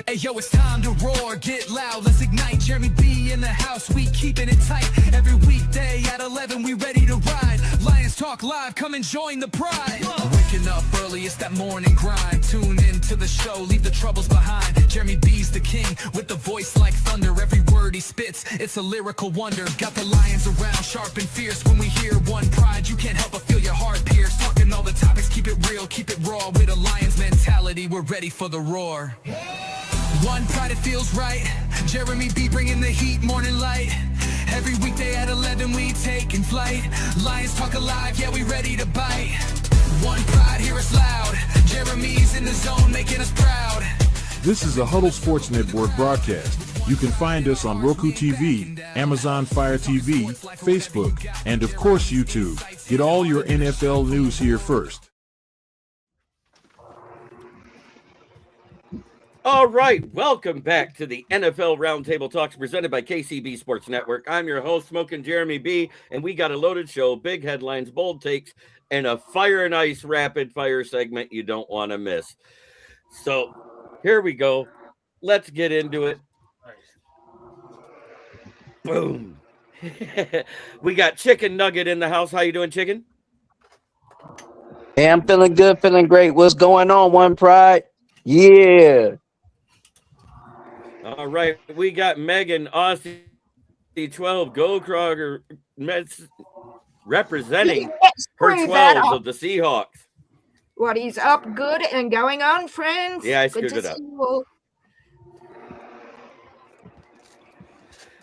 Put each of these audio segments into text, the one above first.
Hey yo, it's time to roar, get loud, let's ignite. Jeremy B in the house, we keeping it tight. Every weekday at 11, we ready to ride. Lions Talk Live, come and join the pride. Waking up early, it's that morning grind. Tune in to the show, leave the troubles behind. Jeremy B's the king, with the voice like thunder. Every word he spits, it's a lyrical wonder. Got the lions around, sharp and fierce. When we hear one pride, you can't help but feel your heart pierce. Talking all the topics, keep it real, keep it raw. With a lion's mentality, we're ready for the roar. One pride, it feels right. Jeremy B bringing the heat, morning light. Every weekday at 11, we taking flight. Lions Talk Alive, yeah, we ready to bite. One pride, hear us loud. Jeremy's in the zone, making us proud. This is a Huddle Sports Network broadcast. You can find us on Roku TV, Amazon Fire TV, Facebook, and of course YouTube. Get all your NFL news here first. All right, welcome back to the NFL Roundtable Talks presented by KCB Sports Network. I'm your host, Smoking Jeremy B, and we got a loaded show, big headlines, bold takes, and a fire and ice rapid fire segment you don't want to miss. So here we go. Let's get into it. Boom. We got Chicken Nugget in the house. How you doing, Chicken? Hey, I'm feeling good, feeling great. What's going on, One Pride? Yeah. All right, we got Megan Aussie 12 Go Kroger representing her 12s of the Seahawks. What is up, good and going on, friends? Yeah, I screwed it up.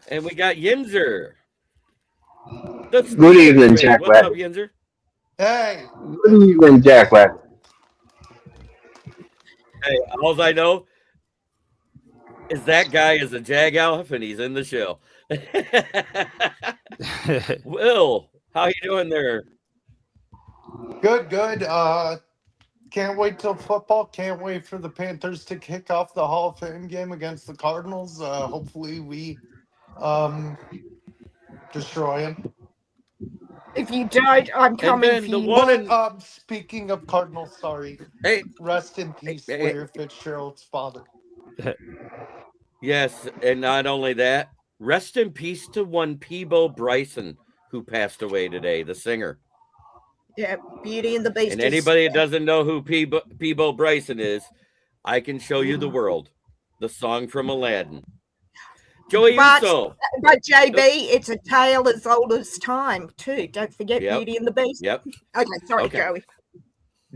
And we got Yinzer. Good evening, Jack. What's up, Yinzer? Hey. Good evening, Jack. Hey, all I know is that guy is a Jag Alf and he's in the show. Will, how you doing there? Good. Can't wait till football. Can't wait for the Panthers to kick off the Hall of Fame game against the Cardinals. Hopefully we destroy them. If you don't, I'm coming for you. Speaking of Cardinals, sorry. Hey, rest in peace, Larry Fitzgerald's father. Yes, and not only that, rest in peace to one Peebo Bryson, who passed away today, the singer. Yeah, Beauty and the Beast. And anybody that doesn't know who Peebo Bryson is, I can show you the world. The song from Aladdin. Joey Uso. But JB, it's a tale as old as time, too. Don't forget Beauty and the Beast. Yep. Okay, sorry, Joey.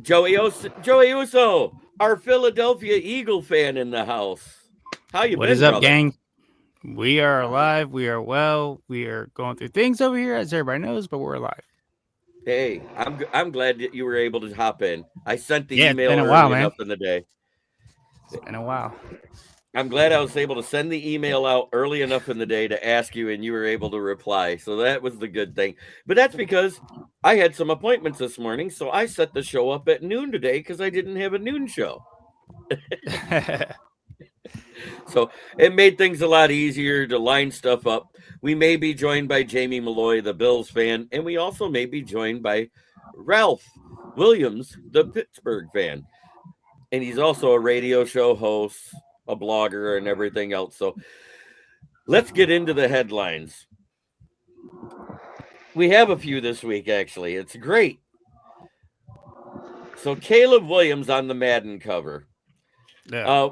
Joey Uso, our Philadelphia Eagle fan in the house. How you been, What is up, brother? gang? We are alive. We are well. We are going through things over here, as everybody knows, but we're alive. Hey, I'm glad that you were able to hop in. I sent the email early enough in the day. It's been a while. I'm glad I was able to send the email out early enough in the day to ask you, and you were able to reply. So that was the good thing. But that's because I had some appointments this morning, so I set the show up at noon today because I didn't have a noon show. So it made things a lot easier to line stuff up. We may be joined by Jamie Malloy, the Bills fan, and we also may be joined by Ralph Williams, the Pittsburgh fan. And he's also a radio show host, a blogger, and everything else. So let's get into the headlines. We have a few this week, actually. It's great. So Caleb Williams on the Madden cover. Yeah.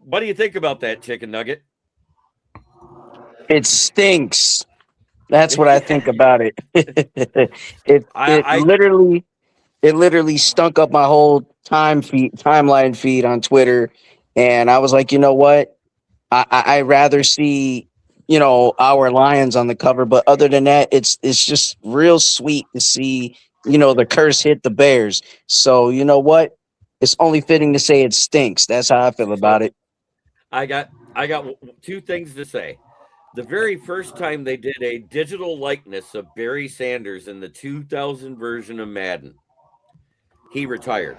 What do you think about that, Chicken Nugget? It stinks. That's what I think about it. It literally stunk up my whole timeline feed on Twitter, and I was like, you know what? I rather see, our Lions on the cover, but other than that, it's just real sweet to see, the curse hit the Bears. So you know what? It's only fitting to say it stinks. That's how I feel about it. I got two things to say. The very first time they did a digital likeness of Barry Sanders in the 2000 version of Madden, he retired.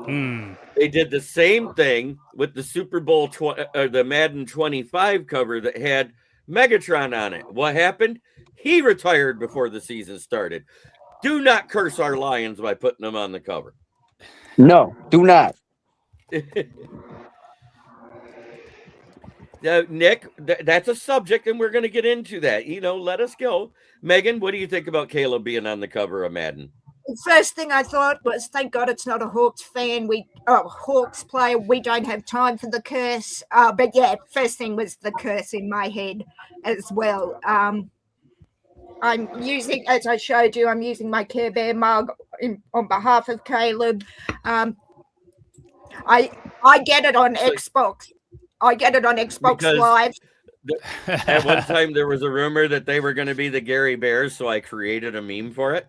They did the same thing with the Super Bowl, the Madden 25 cover that had Megatron on it. What happened? He retired before the season started. Do not curse our Lions by putting them on the cover. No, do not. Nick, that's a subject, and we're going to get into that. Let us go. Megan, what do you think about Caleb being on the cover of Madden? The first thing I thought was, thank God it's not a Hawks fan. Hawks player. We don't have time for the curse. But yeah, first thing was the curse in my head as well. I'm using, as I showed you, I'm using my Care Bear mug on behalf of Caleb. I get it on Xbox. I get it on Xbox Because Live. At one time, there was a rumor that they were going to be the Gary Bears, so I created a meme for it.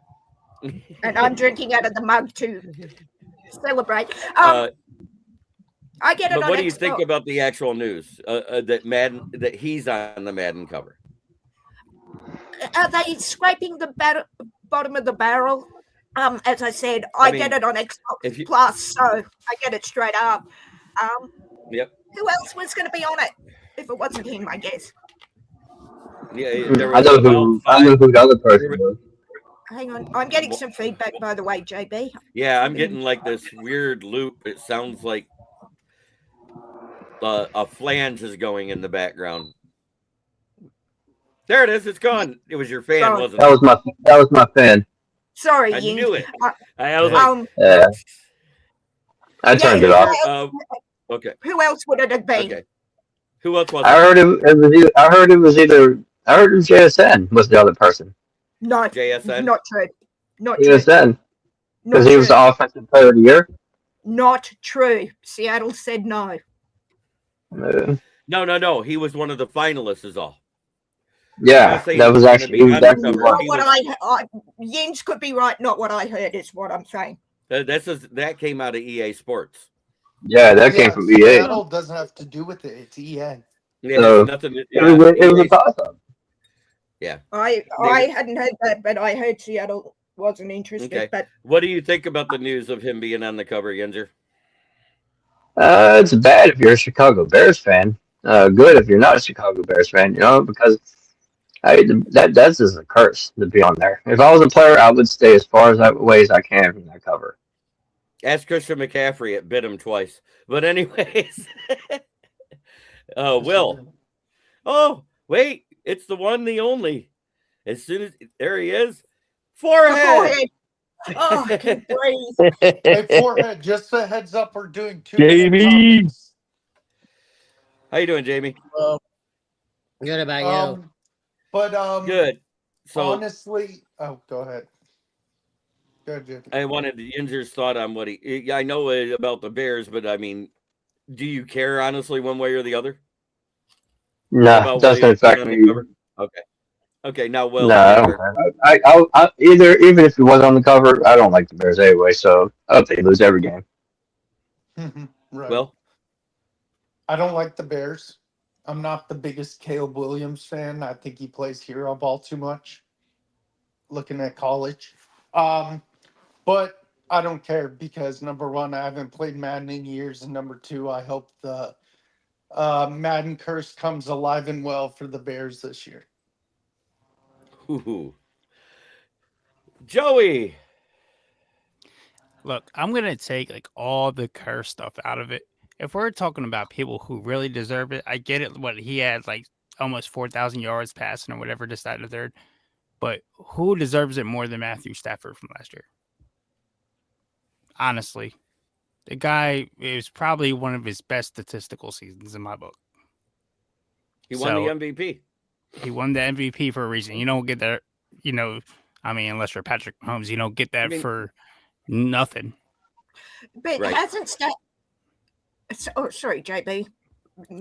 And I'm drinking out of the mug to celebrate. I get it But on what do you Xbox. think about the actual news that he's on the Madden cover? Are they scraping the bottom of the barrel? As I said, I get it on Xbox Plus, so I get it straight up. Yep. Who else was going to be on it if it wasn't him? I guess. Yeah, I know who the other person was. Hang on, I'm getting some feedback, by the way, JB. Yeah, I'm getting like this weird loop. It sounds like a flange is going in the background. There it is. It's gone. It was your fan, wasn't it? That was my fan. Sorry, I Ying. knew it. I was like, yeah. I turned it off. Okay. Who else would it have been? Okay. Who else was it? I heard it was JSN was the other person. No, JSN? Not true. Not JSN. true. Because he was the offensive player of the year. Not true. Seattle said no. No. He was one of the finalists, is all. Yeah, that was actually Yins could be right. Not what I heard is what I'm saying. That came out of EA Sports. Yeah, that came from EA. Seattle doesn't have to do with it. It's EA. Yeah, so nothing. It was a toss-up. Yeah. I hadn't heard that, but I heard Seattle wasn't interested. Okay. But what do you think about the news of him being on the cover, Yenzer? It's bad if you're a Chicago Bears fan. Good if you're not a Chicago Bears fan, because that's just a curse to be on there. If I was a player, I would stay as far away as I can from that cover. Ask Christian McCaffrey. It bit him twice. But anyways, Will. Oh, wait. It's the one, the only. As soon as there he is. Forehead. Oh, I can't breathe. Hey, Forehead, just a heads up, we're doing 2 Jamie. topics. How you doing, Jamie? Well, good about you. But good. So honestly, go ahead. Go ahead, Jamie. I wanted Yenzer's thought on what I know about the Bears, but I mean, do you care honestly one way or the other? No, it doesn't affect me. Okay. Now, Will. No, I even if he was on the cover, I don't like the Bears anyway. So I hope they lose every game. Right. Well, I don't like the Bears. I'm not the biggest Caleb Williams fan. I think he plays hero ball too much. Looking at college, but I don't care because number one, I haven't played Madden in years, and number two, I hope the Madden curse comes alive and well for the Bears this year. Ooh. Joey. Look, I'm gonna take like all the curse stuff out of it. If we're talking about people who really deserve it, I get it. What he had like almost 4,000 yards passing or whatever, this, that, and the third. But who deserves it more than Matthew Stafford from last year? Honestly, the guy is probably one of his best statistical seasons in my book. He won the MVP. He won the MVP for a reason. You don't get that, unless you're Patrick Mahomes, you don't get that for nothing. But hasn't Oh, sorry, JB.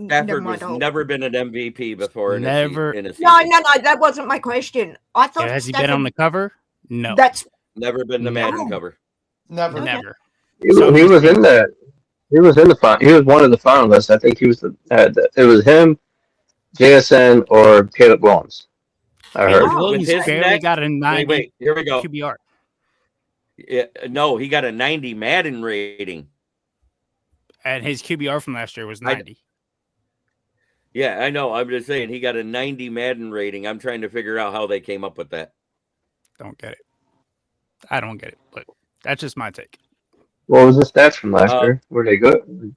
Stafford has never been an MVP before. Never. In his no, that wasn't my question. I thought. Has he been on the cover? No. That's never been the Madden cover. Never. He was in that. He was in the final. He was one of the finalists. I think he was it was him, JSN, or Caleb Williams. I heard. Williams barely got a 90. Wait, here we go. QBR. Yeah, no, he got a 90 Madden rating. And his QBR from last year was 90. Yeah, I know. I'm just saying he got a 90 Madden rating. I'm trying to figure out how they came up with that. Don't get it. I don't get it, but that's just my take. What was the stats from last year? Were they good?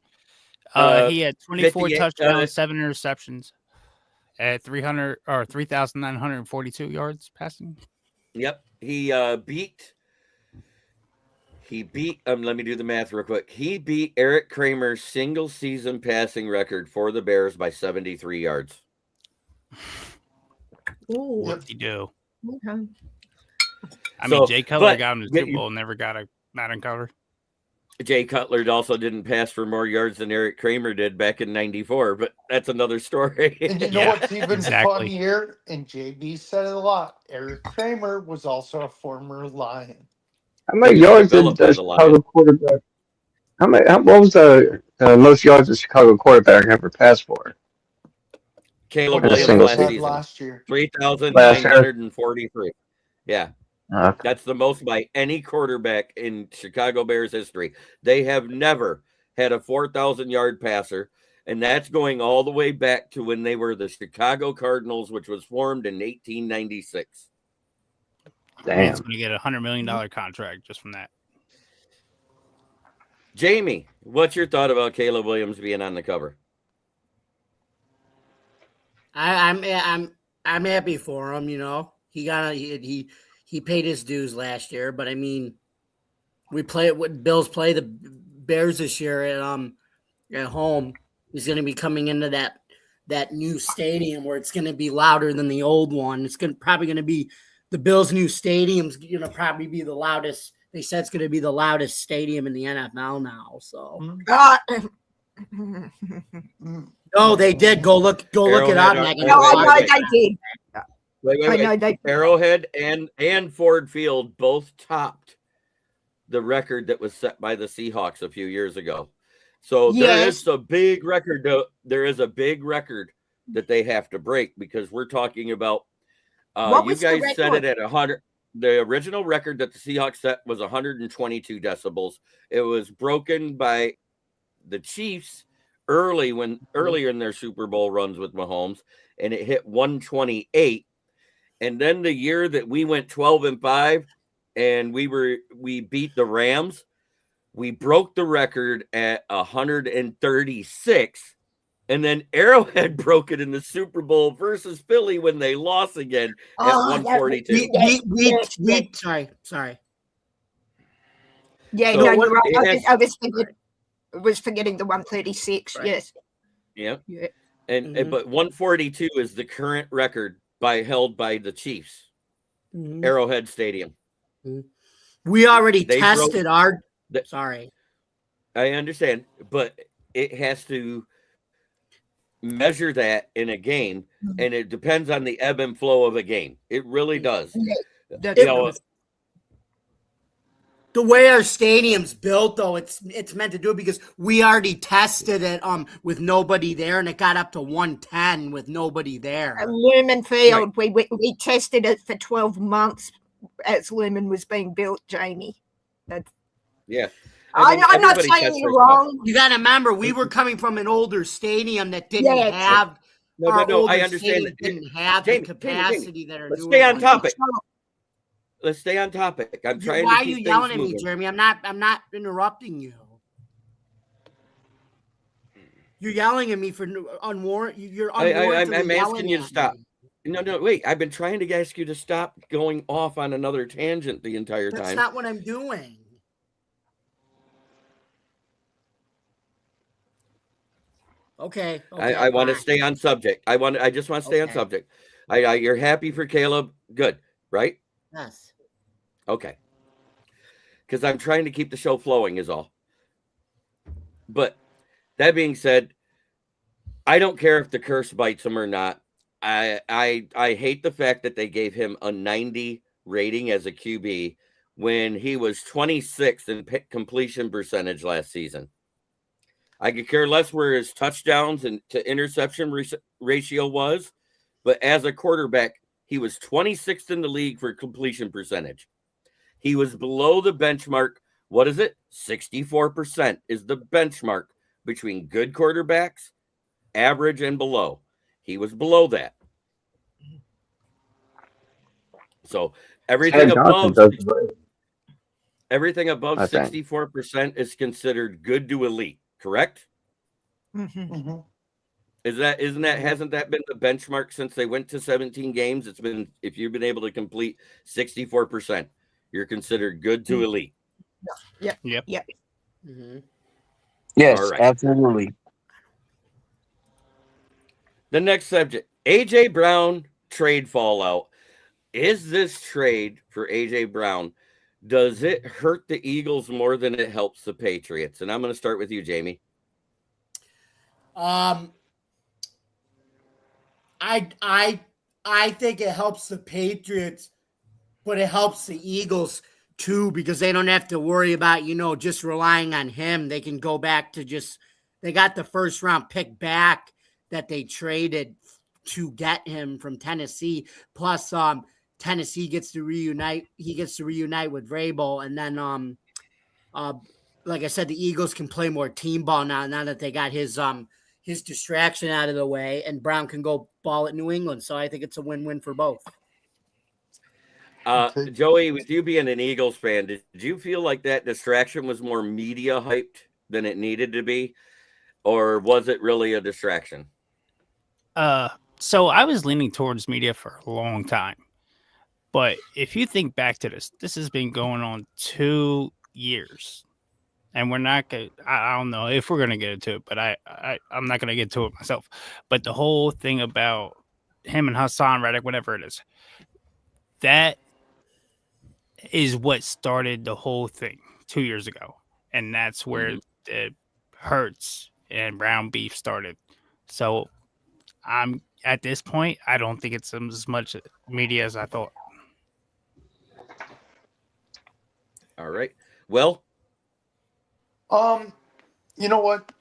He had 24 58, touchdowns, 7 interceptions at 3,942 yards passing. Yep. He beat let me do the math real quick. He beat Eric Kramer's single season passing record for the Bears by 73 yards. Whoop-de-doo. Okay. I mean, Jay Cutler but got him to the Super Bowl, never got a Madden cover. Jay Cutler also didn't pass for more yards than Eric Kramer did back in '94, but that's another story. And you know what's even fun here? And JB said it a lot. Eric Kramer was also a former Lion. How many yards did the Chicago quarterback? What was the most yards the Chicago quarterback ever passed for? Caleb Williams last year. 3,943. Yeah. Okay. That's the most by any quarterback in Chicago Bears history. They have never had a 4,000-yard passer, and that's going all the way back to when they were the Chicago Cardinals, which was formed in 1896. Damn. He's going to get a $100 million contract just from that. Jamie, what's your thought about Caleb Williams being on the cover? I'm happy for him. You know, he paid his dues last year, but I mean, Bills play the Bears this year at home. He's going to be coming into that new stadium where it's going to be louder than the old one. It's probably going to be the Bills' new stadium's going to probably be the loudest. They said it's going to be the loudest stadium in the NFL now. So, no, they did go look it up. They did. Wait. Arrowhead and Ford Field both topped the record that was set by the Seahawks a few years ago. So there is a big record. There is a big record that they have to break because we're talking about. You guys set it at 100. The original record that the Seahawks set was 122 decibels. It was broken by the Chiefs earlier in their Super Bowl runs with Mahomes, and it hit 128. And then the year that we went 12-5 and we beat the Rams, we broke the record at 136. And then Arrowhead broke it in the Super Bowl versus Philly when they lost again at 142. Sorry. Yeah, So no, you're right. I was forgetting the 136. Right. Yes. Yeah. And but 142 is the current record held by the Chiefs. Arrowhead Stadium. We already tested sorry. I understand, but it has to measure that in a game, and it depends on the ebb and flow of a game. It really does. The way our stadium's built, though, it's meant to do it because we already tested it with nobody there, and it got up to 110 with nobody there. Lumen Field, right. we tested it for 12 months as Lumen was being built, Jamie. Yeah. I'm not saying you're wrong. You got to remember, we were coming from an older stadium that didn't have. No, I understand that. Didn't have the capacity that are. Let's stay on topic. Let's stay on topic. I'm trying. Why to keep are you yelling at moving. me, Jeremy? I'm not interrupting you. You're yelling at me for unwarranted. You're unwarranted. I'm asking you to stop. No, wait. I've been trying to ask you to stop going off on another tangent the entire time. That's not what I'm doing. Okay. I want to stay on subject. I just want to stay on subject. You're happy for Caleb? Good, right? Yes. Okay. Because I'm trying to keep the show flowing is all. But that being said, I don't care if the curse bites him or not. I hate the fact that they gave him a 90 rating as a QB when he was 26th in completion percentage last season. I could care less where his touchdowns and to interception ratio was, but as a quarterback, he was 26th in the league for completion percentage. He was below the benchmark. What is it? 64% is the benchmark between good quarterbacks, average, and below. He was below that. So everything above 64% is considered good to elite. Correct? Mm-hmm. Hasn't that been the benchmark since they went to 17 games? It's been, if you've been able to complete 64%, you're considered good to elite. Yep. Yep. Yep. Mm-hmm. Yes, All right. absolutely. The next subject, AJ Brown trade fallout. Is this trade for AJ Brown, does it hurt the Eagles more than it helps the Patriots? And I'm going to start with you, Jamie. I I think it helps the Patriots, but it helps the Eagles too because they don't have to worry about, just relying on him. They can go back to they got the first round pick back that they traded to get him from Tennessee. Plus, Tennessee gets to reunite. He gets to reunite with Vrabel, and then, like I said, the Eagles can play more team ball now that they got his distraction out of the way, and Brown can go ball at New England. So I think it's a win-win for both. Okay. Joey, with you being an Eagles fan, did you feel like that distraction was more media hyped than it needed to be? Or was it really a distraction? So I was leaning towards media for a long time. But if you think back to this has been going on 2 years. And we're not going to, I don't know if we're going to get into it, but I'm not going to get to it myself. But the whole thing about him and Hassan Reddick, whatever it is, that is what started the whole thing 2 years ago. And that's where the Hurts and Brown beef started. So I'm at this point, I don't think it's as much media as I thought. All right. Well, You know what?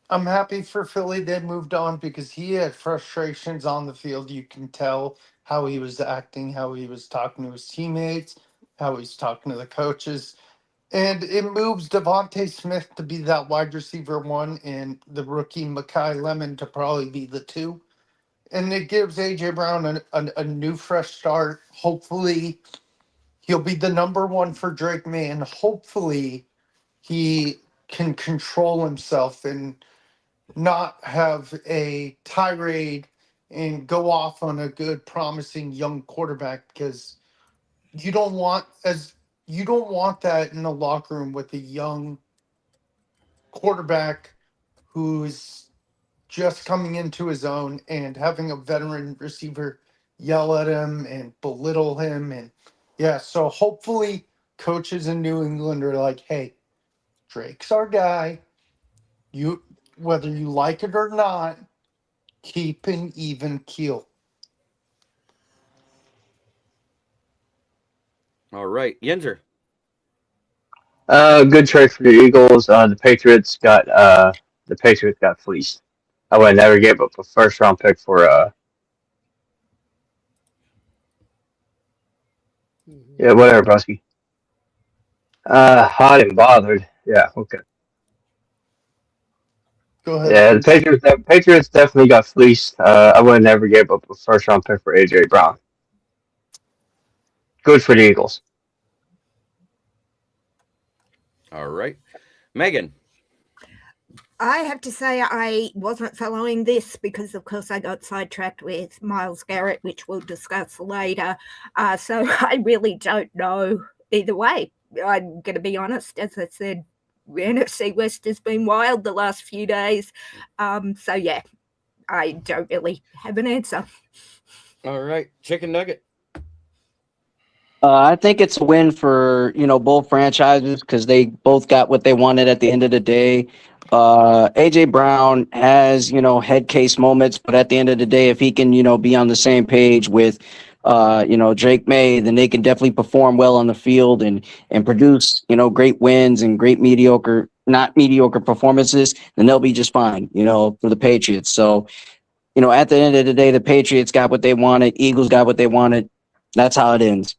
I'm happy for Philly they moved on because he had frustrations on the field. You can tell how he was acting, how he was talking to his teammates, how he's talking to the coaches. And it moves Devontae Smith to be that wide receiver one and the rookie Mekhi Lemon to probably be the two. And it gives AJ Brown a new fresh start. Hopefully he'll be the number one for Drake May, and hopefully he can control himself and not have a tirade and go off on a good promising young quarterback because you don't want that in the locker room with a young quarterback who's just coming into his own and having a veteran receiver yell at him and belittle him. And yeah, so hopefully coaches in New England are like, hey, Drake's our guy. You, whether you like it or not, keep an even keel. all right. Yenzer. Good trade for the Eagles. The Patriots got fleeced. I would never give up a first round pick for yeah, whatever, Brusky. Hot and bothered. Yeah, okay. Go ahead, Yeah, Bruce. The Patriots definitely got fleeced. I would never give up a first round pick for AJ Brown. Good for the Eagles. All right. Megan. I have to say I wasn't following this because, of course, I got sidetracked with Myles Garrett, which we'll discuss later. So I really don't know either way. I'm going to be honest. As I said, NFC West has been wild the last few days. So, yeah, I don't really have an answer. All right. Chicken Nugget. I think it's a win for both franchises because they both got what they wanted at the end of the day. AJ Brown has head case moments, but at the end of the day, if he can be on the same page with Drake May, then they can definitely perform well on the field and produce great wins and great not mediocre performances. Then they'll be just fine for the Patriots. So at the end of the day, the Patriots got what they wanted. Eagles got what they wanted. That's how it ends.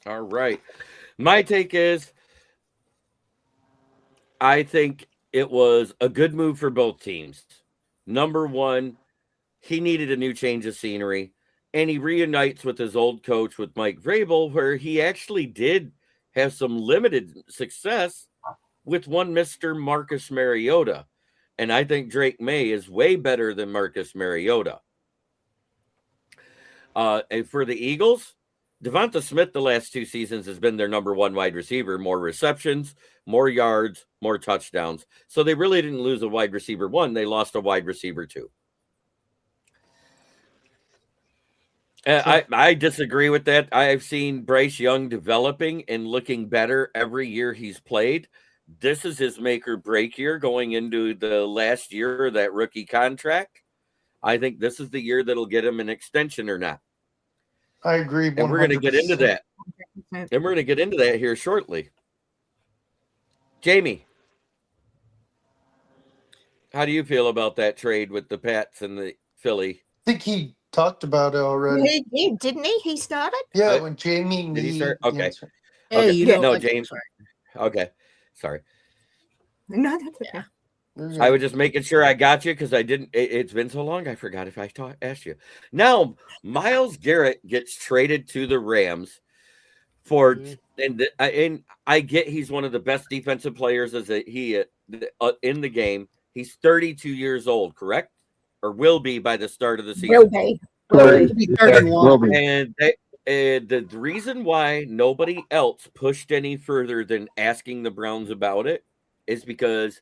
All right. My take is I think it was a good move for both teams. Number one, he needed a new change of scenery, and he reunites with his old coach, with Mike Vrabel, where he actually did have some limited success with one Mr. Marcus Mariota. And I think Drake May is way better than Marcus Mariota. And for the Eagles, Devonta Smith the last 2 seasons has been their number 1 wide receiver, more receptions, more yards, more touchdowns. So they really didn't lose a wide receiver 1, they lost a wide receiver 2. I disagree with that. I've seen Bryce Young developing and looking better every year he's played. This is his make or break year going into the last year of that rookie contract. I think this is the year that'll get him an extension or not. I agree. 100%. And we're going to get into that. And we're going to get into that here shortly. Jamie, how do you feel about that trade with the Pats and the Philly? I think he talked about it already. He did, didn't he? He started? Yeah, when Jamie Did he start? needed Okay. answer. Hey, Okay. you Yeah. know, No, like- James. sorry. Okay. Sorry. No, that's okay. I was just making sure I got you because I didn't. It's been so long, I forgot if I asked you. Now, Myles Garrett gets traded to the Rams for, and I get he's one of the best defensive players in the game. He's 32 years old, correct? Or will be by the start of the season. Will be. Thirty. Be 31. And the reason why nobody else pushed any further than asking the Browns about it is because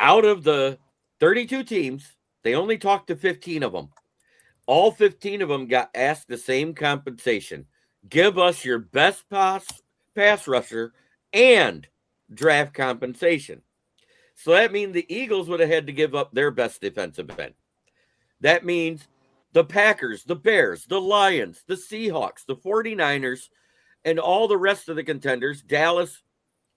out of the 32 teams, they only talked to 15 of them. All 15 of them got asked the same compensation. Give us your best pass rusher and draft compensation. So that means the Eagles would have had to give up their best defensive end. That means the Packers, the Bears, the Lions, the Seahawks, the 49ers, and all the rest of the contenders, Dallas,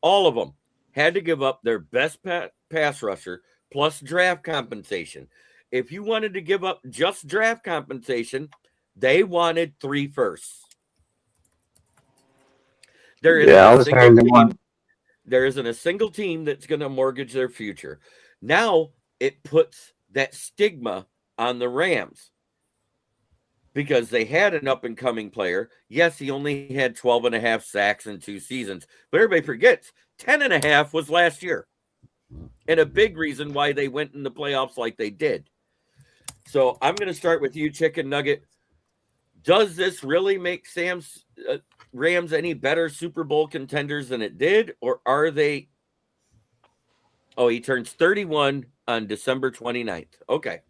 all of them had to give up their best pass rusher plus draft compensation. If you wanted to give up just draft compensation, they wanted 3 firsts. There isn't a single team that's going to mortgage their future. Now it puts that stigma on the Rams because they had an up-and-coming player. Yes, he only had 12 and a half sacks in 2 seasons, but everybody forgets 10 and a half was last year. And a big reason why they went in the playoffs like they did. So I'm going to start with you, Chicken Nugget. Does this really make Sam's Rams any better Super Bowl contenders than it did? Or are they? Oh, he turns 31 on December 29th. Okay.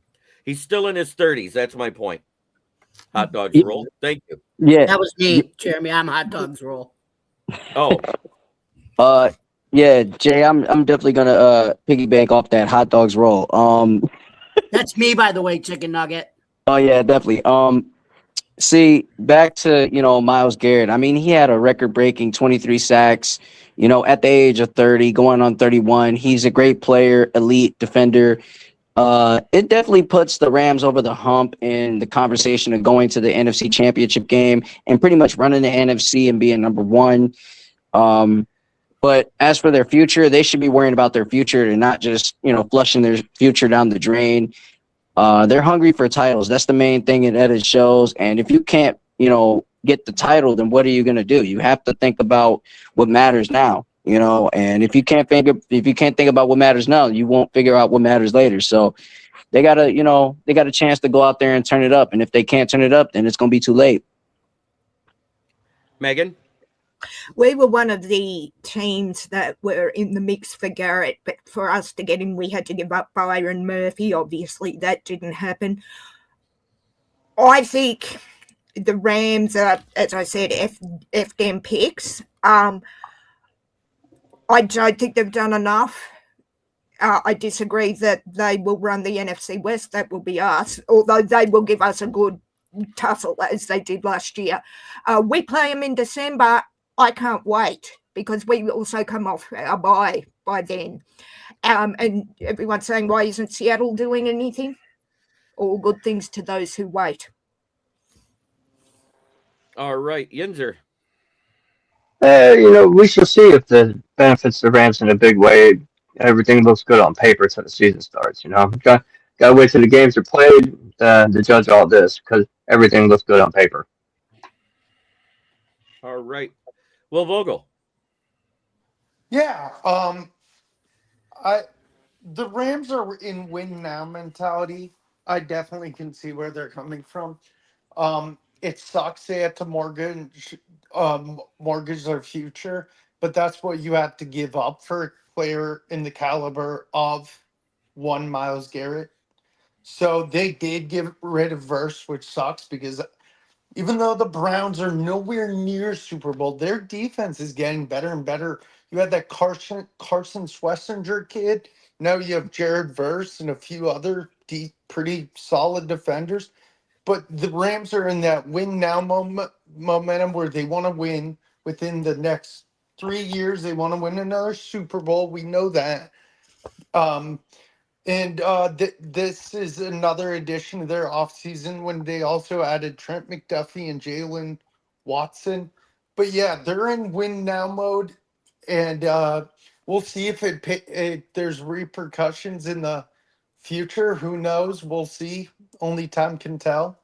He's still in his 30s. That's my point. Hot dogs roll. Thank you. Yeah. That was me, Jeremy. I'm hot dogs roll. Oh, Yeah, Jay, I'm definitely gonna piggyback off that hot dogs roll. That's me, by the way, chicken nugget. Oh yeah, definitely. See, back to Myles Garrett. I mean, he had a record-breaking 23 sacks. At the age of 30, going on 31, he's a great player, elite defender. It definitely puts the Rams over the hump in the conversation of going to the NFC Championship game and pretty much running the NFC and being number 1. But as for their future, they should be worrying about their future and not just, flushing their future down the drain. They're hungry for titles. That's the main thing that it shows. And if you can't, get the title, then what are you going to do? You have to think about what matters now, and if you can't think about what matters now, you won't figure out what matters later. So they got a chance to go out there and turn it up. And if they can't turn it up, then it's going to be too late. Megan? We were one of the teams that were in the mix for Garrett, but for us to get him, we had to give up Byron Murphy. Obviously, that didn't happen. I think the Rams are, as I said, FDM picks. I don't think they've done enough. I disagree that they will run the NFC West. That will be us, although they will give us a good tussle as they did last year. We play them in December. I can't wait because we also come off our bye by then. And everyone's saying, why isn't Seattle doing anything? All good things to those who wait. All right, Yinzer. We shall see if the benefits the Rams in a big way. Everything looks good on paper until the season starts. Got to wait till the games are played to judge all this because everything looks good on paper. All right. Will Vogel. Yeah. The Rams are in win now mentality. I definitely can see where they're coming from. It sucks they had to mortgage their future, but that's what you have to give up for a player in the caliber of one Miles Garrett. So they did get rid of Verse, which sucks because even though the Browns are nowhere near Super Bowl, their defense is getting better and better. You had that Carson Schlesinger kid. Now you have Jared Verse and a few other pretty solid defenders. But the Rams are in that win now momentum where they want to win within the next 3 years. They want to win another Super Bowl. We know that. Um, and this is another addition to their offseason when they also added Trent McDuffie and Jalen Watson. But yeah, they're in win now mode. And we'll see if there's repercussions in the future. Who knows? We'll see. Only time can tell.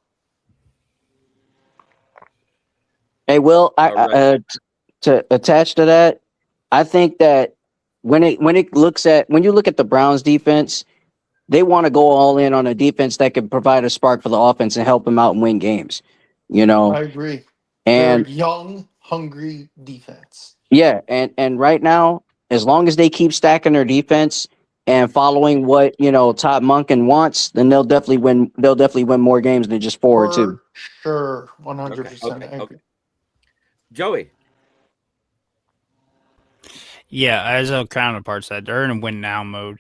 Hey, Will, All right. to attach to that, I think that when you look at the Browns defense, they want to go all in on a defense that can provide a spark for the offense and help them out and win games. You know, I agree. They're a and young, hungry defense. yeah, and right now, as long as they keep stacking their defense and following what Todd Monken wants, then they'll definitely win. They'll definitely win more games than just 4-2. For sure. Okay. 100%. I agree. Okay. Joey. Yeah, as a counterpart said, they're in a win now mode.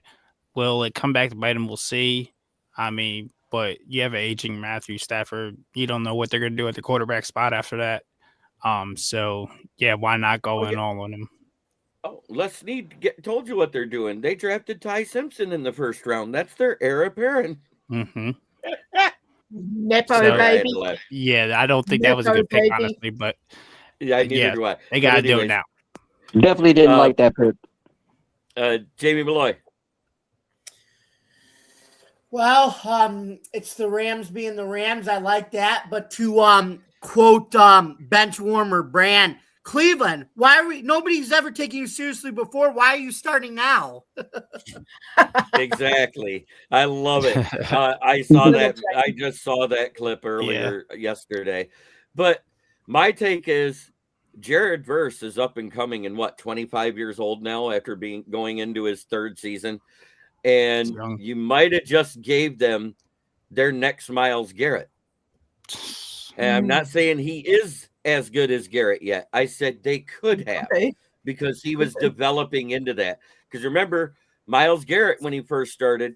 Will it come back to bite them? We'll see. I mean, but you have an aging Matthew Stafford. You don't know what they're going to do at the quarterback spot after that. So yeah, why not go in all on him? Oh, Les Snead told you what they're doing. They drafted Ty Simpson in the first round. That's their heir apparent. Mm-hmm. Nepo So- baby. Yeah, I don't think that was a good pick, honestly. But Yeah, neither do I. they got to But do it anyways, now. Definitely didn't like that pick. Jamie Malloy. Well, it's the Rams being the Rams. I like that. But to quote bench warmer Brand, Cleveland, why are we nobody's ever taken you seriously before? Why are you starting now? Exactly. I love it. I saw that. I just saw that clip earlier yesterday. But my take is Jared Verse is up and coming and 25 years old now after going into his third season. And you might have just gave them their next Miles Garrett. And I'm not saying he is as good as Garrett yet. I said they could have because he was developing into that. Because remember, Miles Garrett, when he first started,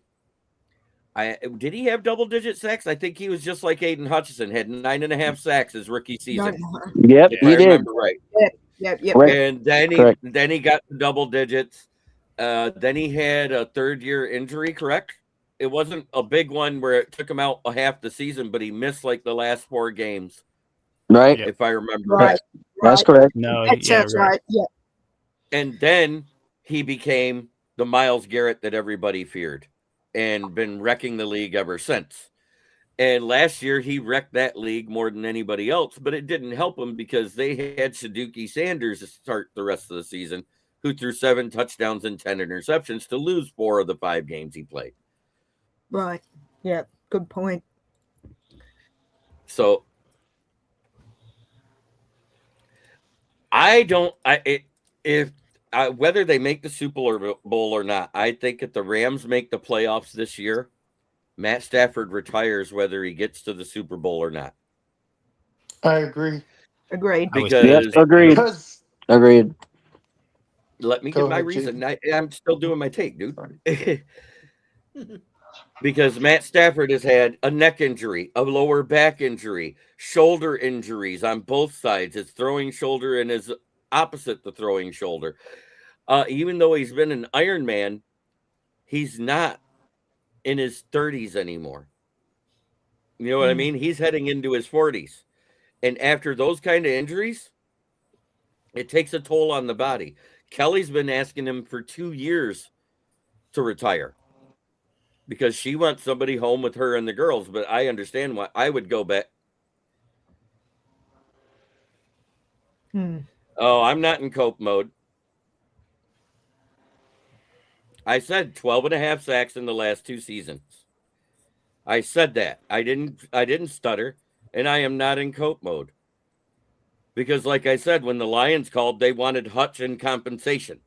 did he have double-digit sacks? I think he was just like Aiden Hutchinson, had 9.5 sacks his rookie season. Yep, if he I did. remember right. Yep. And then he got double digits. Then he had a third-year injury, correct? It wasn't a big one where it took him out a half the season, but he missed like the last 4 games. Right. If I remember Right. That's correct. No, That's right. Yeah. And then he became the Miles Garrett that everybody feared and been wrecking the league ever since. And last year he wrecked that league more than anybody else, but it didn't help him because they had Shaduki Sanders to start the rest of the season, who threw 7 touchdowns and 10 interceptions to lose 4 of the 5 games he played. Right. Yeah. Good point. So whether they make the Super Bowl or not, I think if the Rams make the playoffs this year, Matt Stafford retires whether he gets to the Super Bowl or not. I agree. Agreed. Because agreed. Agreed. Let me Go give my ahead, reason. I'm still doing my take, dude. Because Matt Stafford has had a neck injury, a lower back injury, shoulder injuries on both sides, his throwing shoulder and his opposite the throwing shoulder. Even though he's been an Iron Man, he's not in his 30s anymore. You know what I mean? He's heading into his 40s. And after those kind of injuries, it takes a toll on the body. Kelly's been asking him for 2 years to retire because she wants somebody home with her and the girls. But I understand why I would go back. Oh, I'm not in cope mode. I said 12 and a half sacks in the last 2 seasons. I said that. I didn't stutter, and I am not in cope mode. Because like I said, when the Lions called, they wanted Hutch in compensation.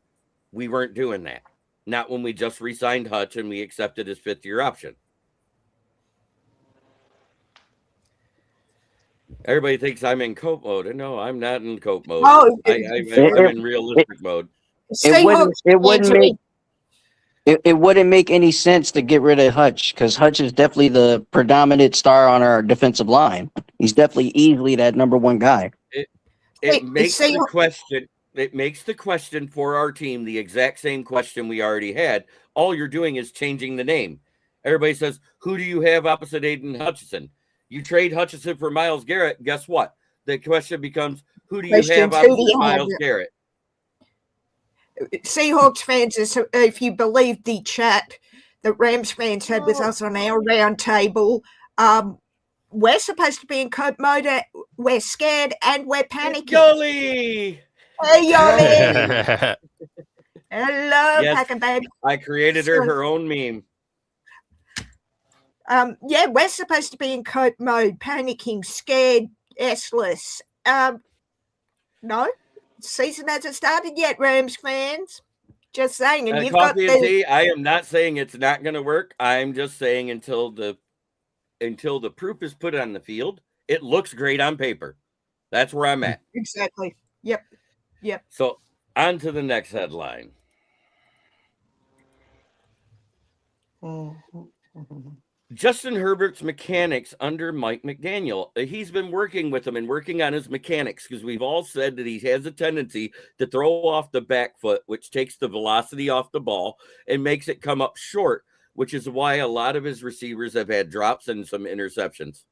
We weren't doing that. Not when we just re-signed Hutch and we accepted his 5th-year option. Everybody thinks I'm in cope mode. No, I'm not in cope mode. Oh, I'm in realistic mode. Seahawks it wouldn't fans are make it wouldn't make any sense to get rid of Hutch because Hutch is definitely the predominant star on our defensive line. He's definitely easily that number one guy. It makes the question. It makes the question for our team the exact same question we already had. All you're doing is changing the name. Everybody says, "Who do you have opposite Aiden Hutchinson?" You trade Hutchinson for Myles Garrett. Guess what? The question becomes, "Who do you have opposite Myles Garrett?" Seahawks fans, if you believe the chat that Rams fans had with us on our round table, we're supposed to be in cope mode. We're scared and we're panicking. Yoli! Hey, Yoli! Hello, Yes, Packer baby. I created her own meme. Yeah, we're supposed to be in cope mode, panicking, scared, S-less. No, season hasn't started yet, Rams fans. Just saying. And you've got Coffee and tea. I am not saying it's not going to work. I'm just saying until the proof is put on the field, it looks great on paper. That's where I'm at. Exactly. Yep. So on to the next headline. Justin Herbert's mechanics under Mike McDaniel. He's been working with him and working on his mechanics because we've all said that he has a tendency to throw off the back foot, which takes the velocity off the ball and makes it come up short, which is why a lot of his receivers have had drops and some interceptions.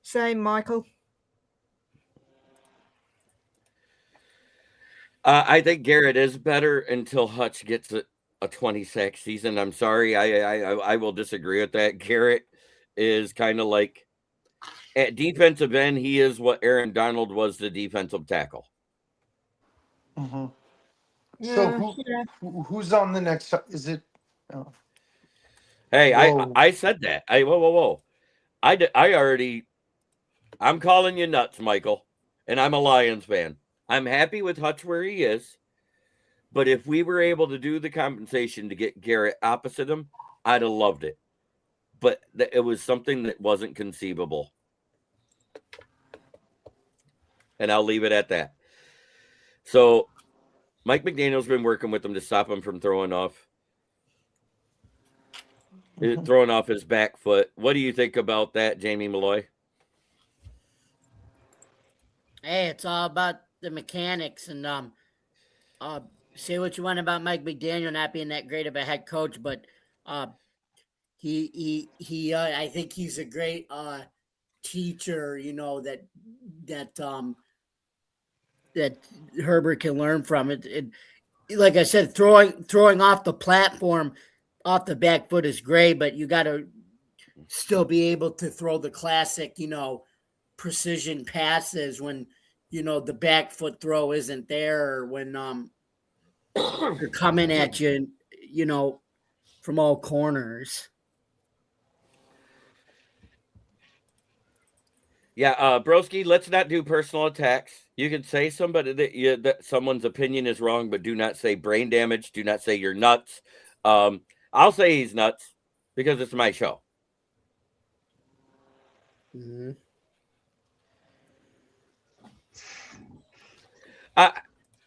Same, Michael. I think Garrett is better until Hutch gets a 20 sack season. I'm sorry. I will disagree with that. Garrett is kind of like at defensive end. He is what Aaron Donald was the defensive tackle. Mm-hmm. So who's on the next? Is it? Oh. Hey, I said that. Whoa. I'm calling you nuts, Michael, and I'm a Lions fan. I'm happy with Hutch where he is, but if we were able to do the compensation to get Garrett opposite him, I'd have loved it. But it was something that wasn't conceivable. And I'll leave it at that. So Mike McDaniel's been working with him to stop him from throwing off his back foot. What do you think about that, Jamie Malloy? Hey, it's all about the mechanics, and say what you want about Mike McDaniel not being that great of a head coach, but he I think he's a great teacher. You know that Herbert can learn from it. Like I said, throwing off the platform, off the back foot is great, but you got to still be able to throw the classic, precision passes when the back foot throw isn't there, or when they're coming at you, from all corners. Yeah, Broski, let's not do personal attacks. You can say somebody that someone's opinion is wrong, but do not say brain damage. Do not say you're nuts. I'll say he's nuts because it's my show. Mm-hmm.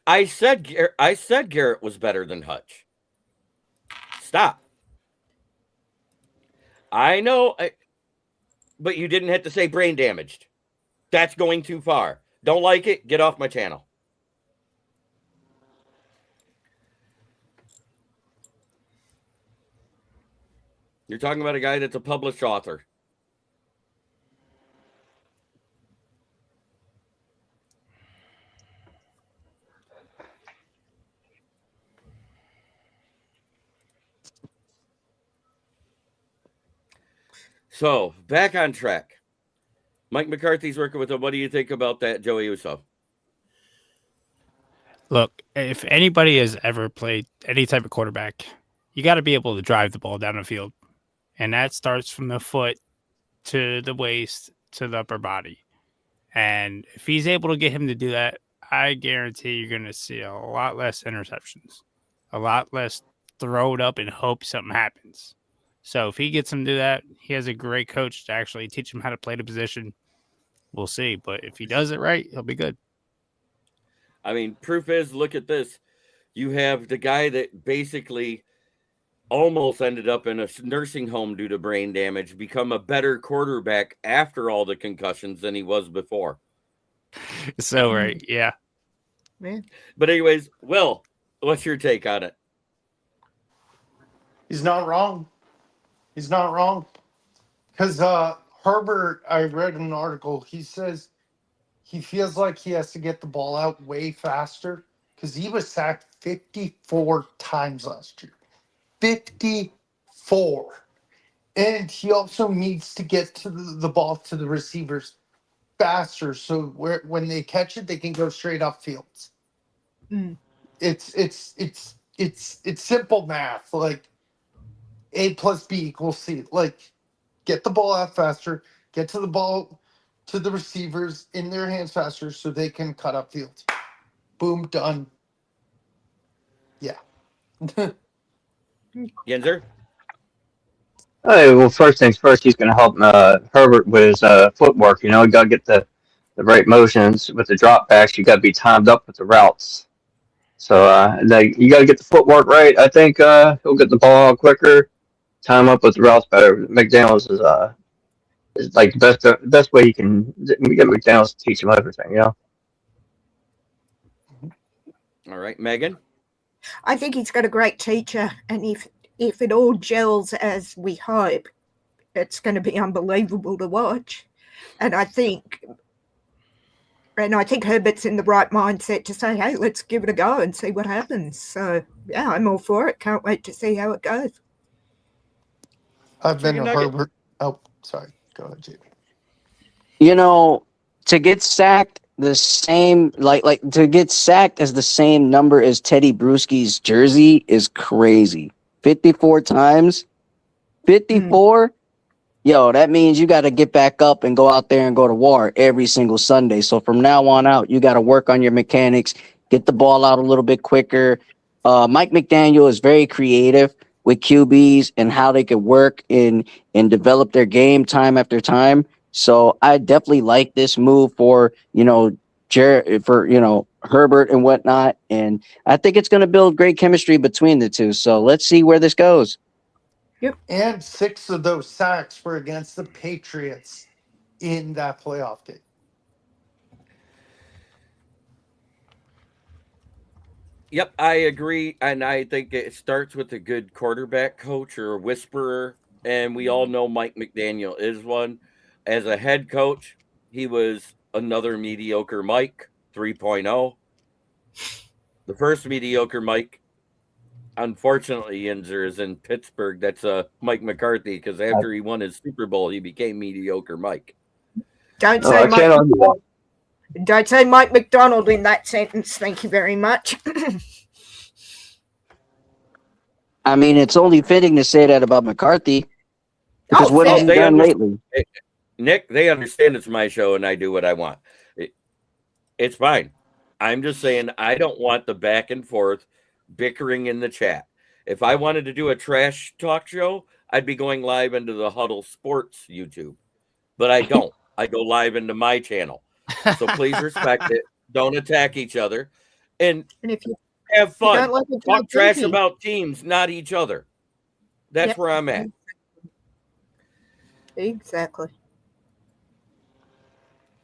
I said Garrett was better than Hutch. Stop. I know, but you didn't have to say brain damaged. That's going too far. Don't like it? Get off my channel. You're talking about a guy that's a published author. So, back on track. Mike McCarthy's working with him. What do you think about that, Joey Uso? Look, if anybody has ever played any type of quarterback, you got to be able to drive the ball down the field. And that starts from the foot to the waist to the upper body. And if he's able to get him to do that, I guarantee you're going to see a lot less interceptions, a lot less throw it up and hope something happens. So if he gets him to do that, he has a great coach to actually teach him how to play the position. We'll see. But if he does it right, he'll be good. I mean, proof is, look at this. You have the guy that basically almost ended up in a nursing home due to brain damage become a better quarterback after all the concussions than he was before. So, right. Yeah. Man. But anyways, Will, what's your take on it? He's not wrong. He's not wrong. Because Herbert, I read an article, he says he feels like he has to get the ball out way faster because he was sacked 54 times last year. 54. And he also needs to get to the ball to the receivers faster so when they catch it, they can go straight up fields. Mm. It's simple math. Like A plus B equals C. Like, get the ball out faster, get to the ball to the receivers in their hands faster so they can cut up field. Boom, done. Yeah. Genzer? Hey, well, first things first, he's going to help Herbert with his footwork. You know, you got to get the right motions with the drop backs. You got to be timed up with the routes. So you got to get the footwork right. I think he'll get the ball out quicker, time up with the routes better. McDaniels is like the best way you can get McDaniels to teach him everything. You know. All right, Megan? I think he's got a great teacher, and if it all gels as we hope, it's going to be unbelievable to watch. And I think Herbert's in the right mindset to say, hey, let's give it a go and see what happens. So, yeah, I'm all for it. Can't wait to see how it goes. I've been Chicken a nugget. Herbert. Oh, sorry. Go ahead, Jake. You know, to get sacked the same like to get sacked as the same number as Teddy Bruschi's jersey is crazy. 54 times. 54? Yo, that means you got to get back up and go out there and go to war every single Sunday. So from now on out, you got to work on your mechanics, get the ball out a little bit quicker. Mike McDaniel is very creative with QBs and how they could work and develop their game time after time. So I definitely like this move for, Herbert and whatnot. And I think it's going to build great chemistry between the two. So let's see where this goes. Yep. And 6 of those sacks were against the Patriots in that playoff game. Yep, I agree. And I think it starts with a good quarterback coach or a whisperer. And we all know Mike McDaniel is one. As a head coach, he was another mediocre Mike 3.0. The first mediocre Mike, unfortunately, Yinzer, is in Pittsburgh. That's Mike McCarthy, because after he won his Super Bowl, he became mediocre Mike. Don't I can't argue that. Don't say Mike McDonald in that sentence. Thank you very much. I mean, it's only fitting to say that about McCarthy. Because what has he done lately? Nick, they understand it's my show and I do what I want. It's fine. I'm just saying I don't want the back and forth bickering in the chat. If I wanted to do a trash talk show, I'd be going live into the Huddle Sports YouTube. But I don't. I go live into my channel. So please respect it. Don't attack each other. And if you have fun. like Talk trash about teams, not each other. That's where I'm at. Exactly.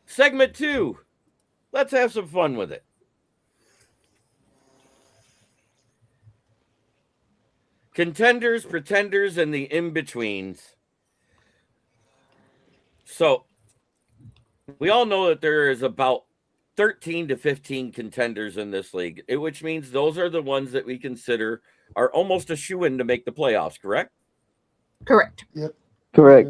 Segment 2. Let's have some fun with it. Contenders, pretenders, and the in-betweens. So, we all know that there is about 13 to 15 contenders in this league, which means those are the ones that we consider are almost a shoo-in to make the playoffs, correct? Correct. Yep. Correct.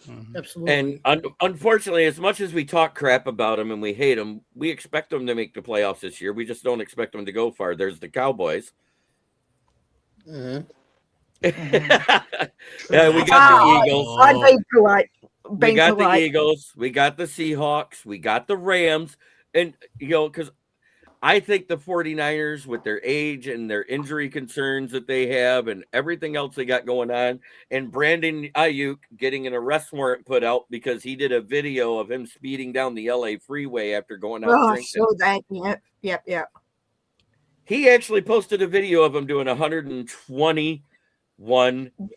Mhm. Absolutely. And unfortunately, as much as we talk crap about them and we hate them, we expect them to make the playoffs this year. We just don't expect them to go far. There's the Cowboys. Mhm. Yeah, we got the Eagles. I'd be polite. We Being got the polite. Eagles. We got the Seahawks. We got the Rams. And, because I think the 49ers, with their age and their injury concerns that they have and everything else they got going on, and Brandon Ayuk getting an arrest warrant put out because he did a video of him speeding down the LA freeway after going out Oh, I drinking. saw that. Yep. He actually posted a video of him doing 121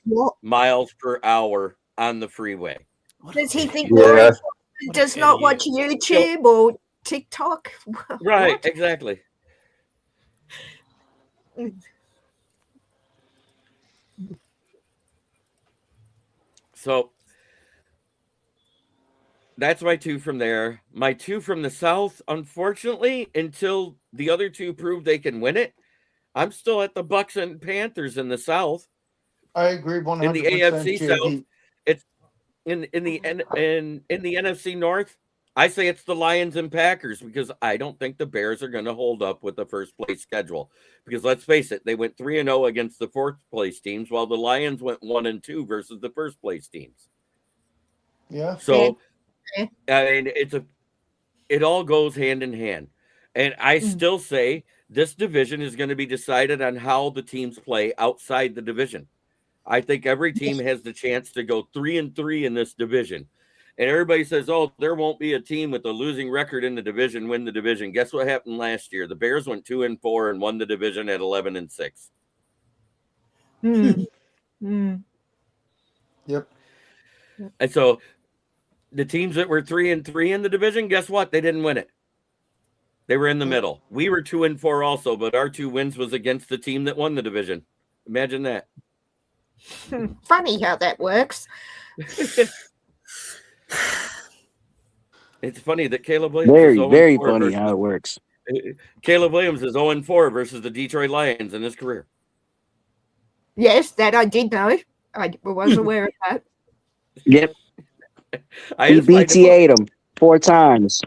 What miles per hour on the freeway. does he think? Yeah. Warren What does an not idiot. watch YouTube or TikTok? Right, What? exactly. So that's my two from there. My two from the South, unfortunately, until the other two prove they can win it, I'm still at the Bucks and Panthers in the South. I agree 100%, In the AFC South, JD. it's in the NFC North. I say it's the Lions and Packers because I don't think the Bears are going to hold up with the first place schedule. Because let's face it, they went 3-0 against the fourth place teams, while the Lions went 1-2 versus the first place teams. Yeah. So, Yeah. I mean, it all goes hand in hand. And I still say this division is going to be decided on how the teams play outside the division. I think every team has the chance to go 3-3 in this division. And everybody says, oh, there won't be a team with a losing record in the division win the division. Guess what happened last year? The Bears went 2-4 and won the division at 11-6. Yep. And so the teams that were 3-3 in the division, guess what? They didn't win it. They were in the middle. We were 2-4 also, but our 2 wins was against the team that won the division. Imagine that. Funny how that works. It's funny that Caleb Williams is Very 0-4 funny versus how it works. Caleb Williams is 0-4 versus the Detroit Lions in his career. Yes, that I did know. I was aware of that. Yep. I He just find it funny. BTA'd him 4 times.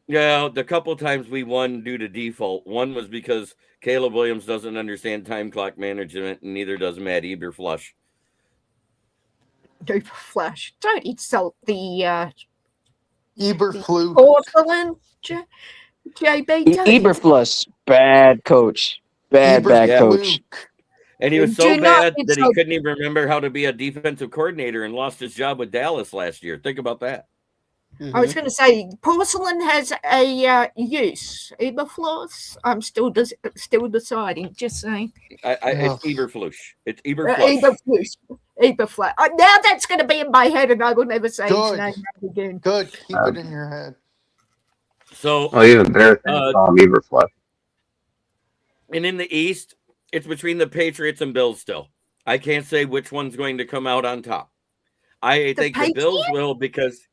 Yeah, the couple times we won due to default. One was because Caleb Williams doesn't understand time clock management, and neither does Matt Eberflush. Flash. Don't insult the Eberflus. porcelain, JB. Don't insult- Eberflus, bad coach. Bad coach. And he was Do so not bad that he insult- couldn't even remember how to be a defensive coordinator and lost his job with Dallas last year. Think about that. I was going to say porcelain has a use. Eberfluss. I'm still deciding. Just saying. It's Eberflush. It's Eberflush. Eberfluss. Now that's going to be in my head, and I will never say his Good. name again. Good. Keep it in your head. So, Oh, even Bears fans call him Eberflush. and in the East, it's between the Patriots and Bills still. I can't say which one's going to come out on top. I think the Bills will, because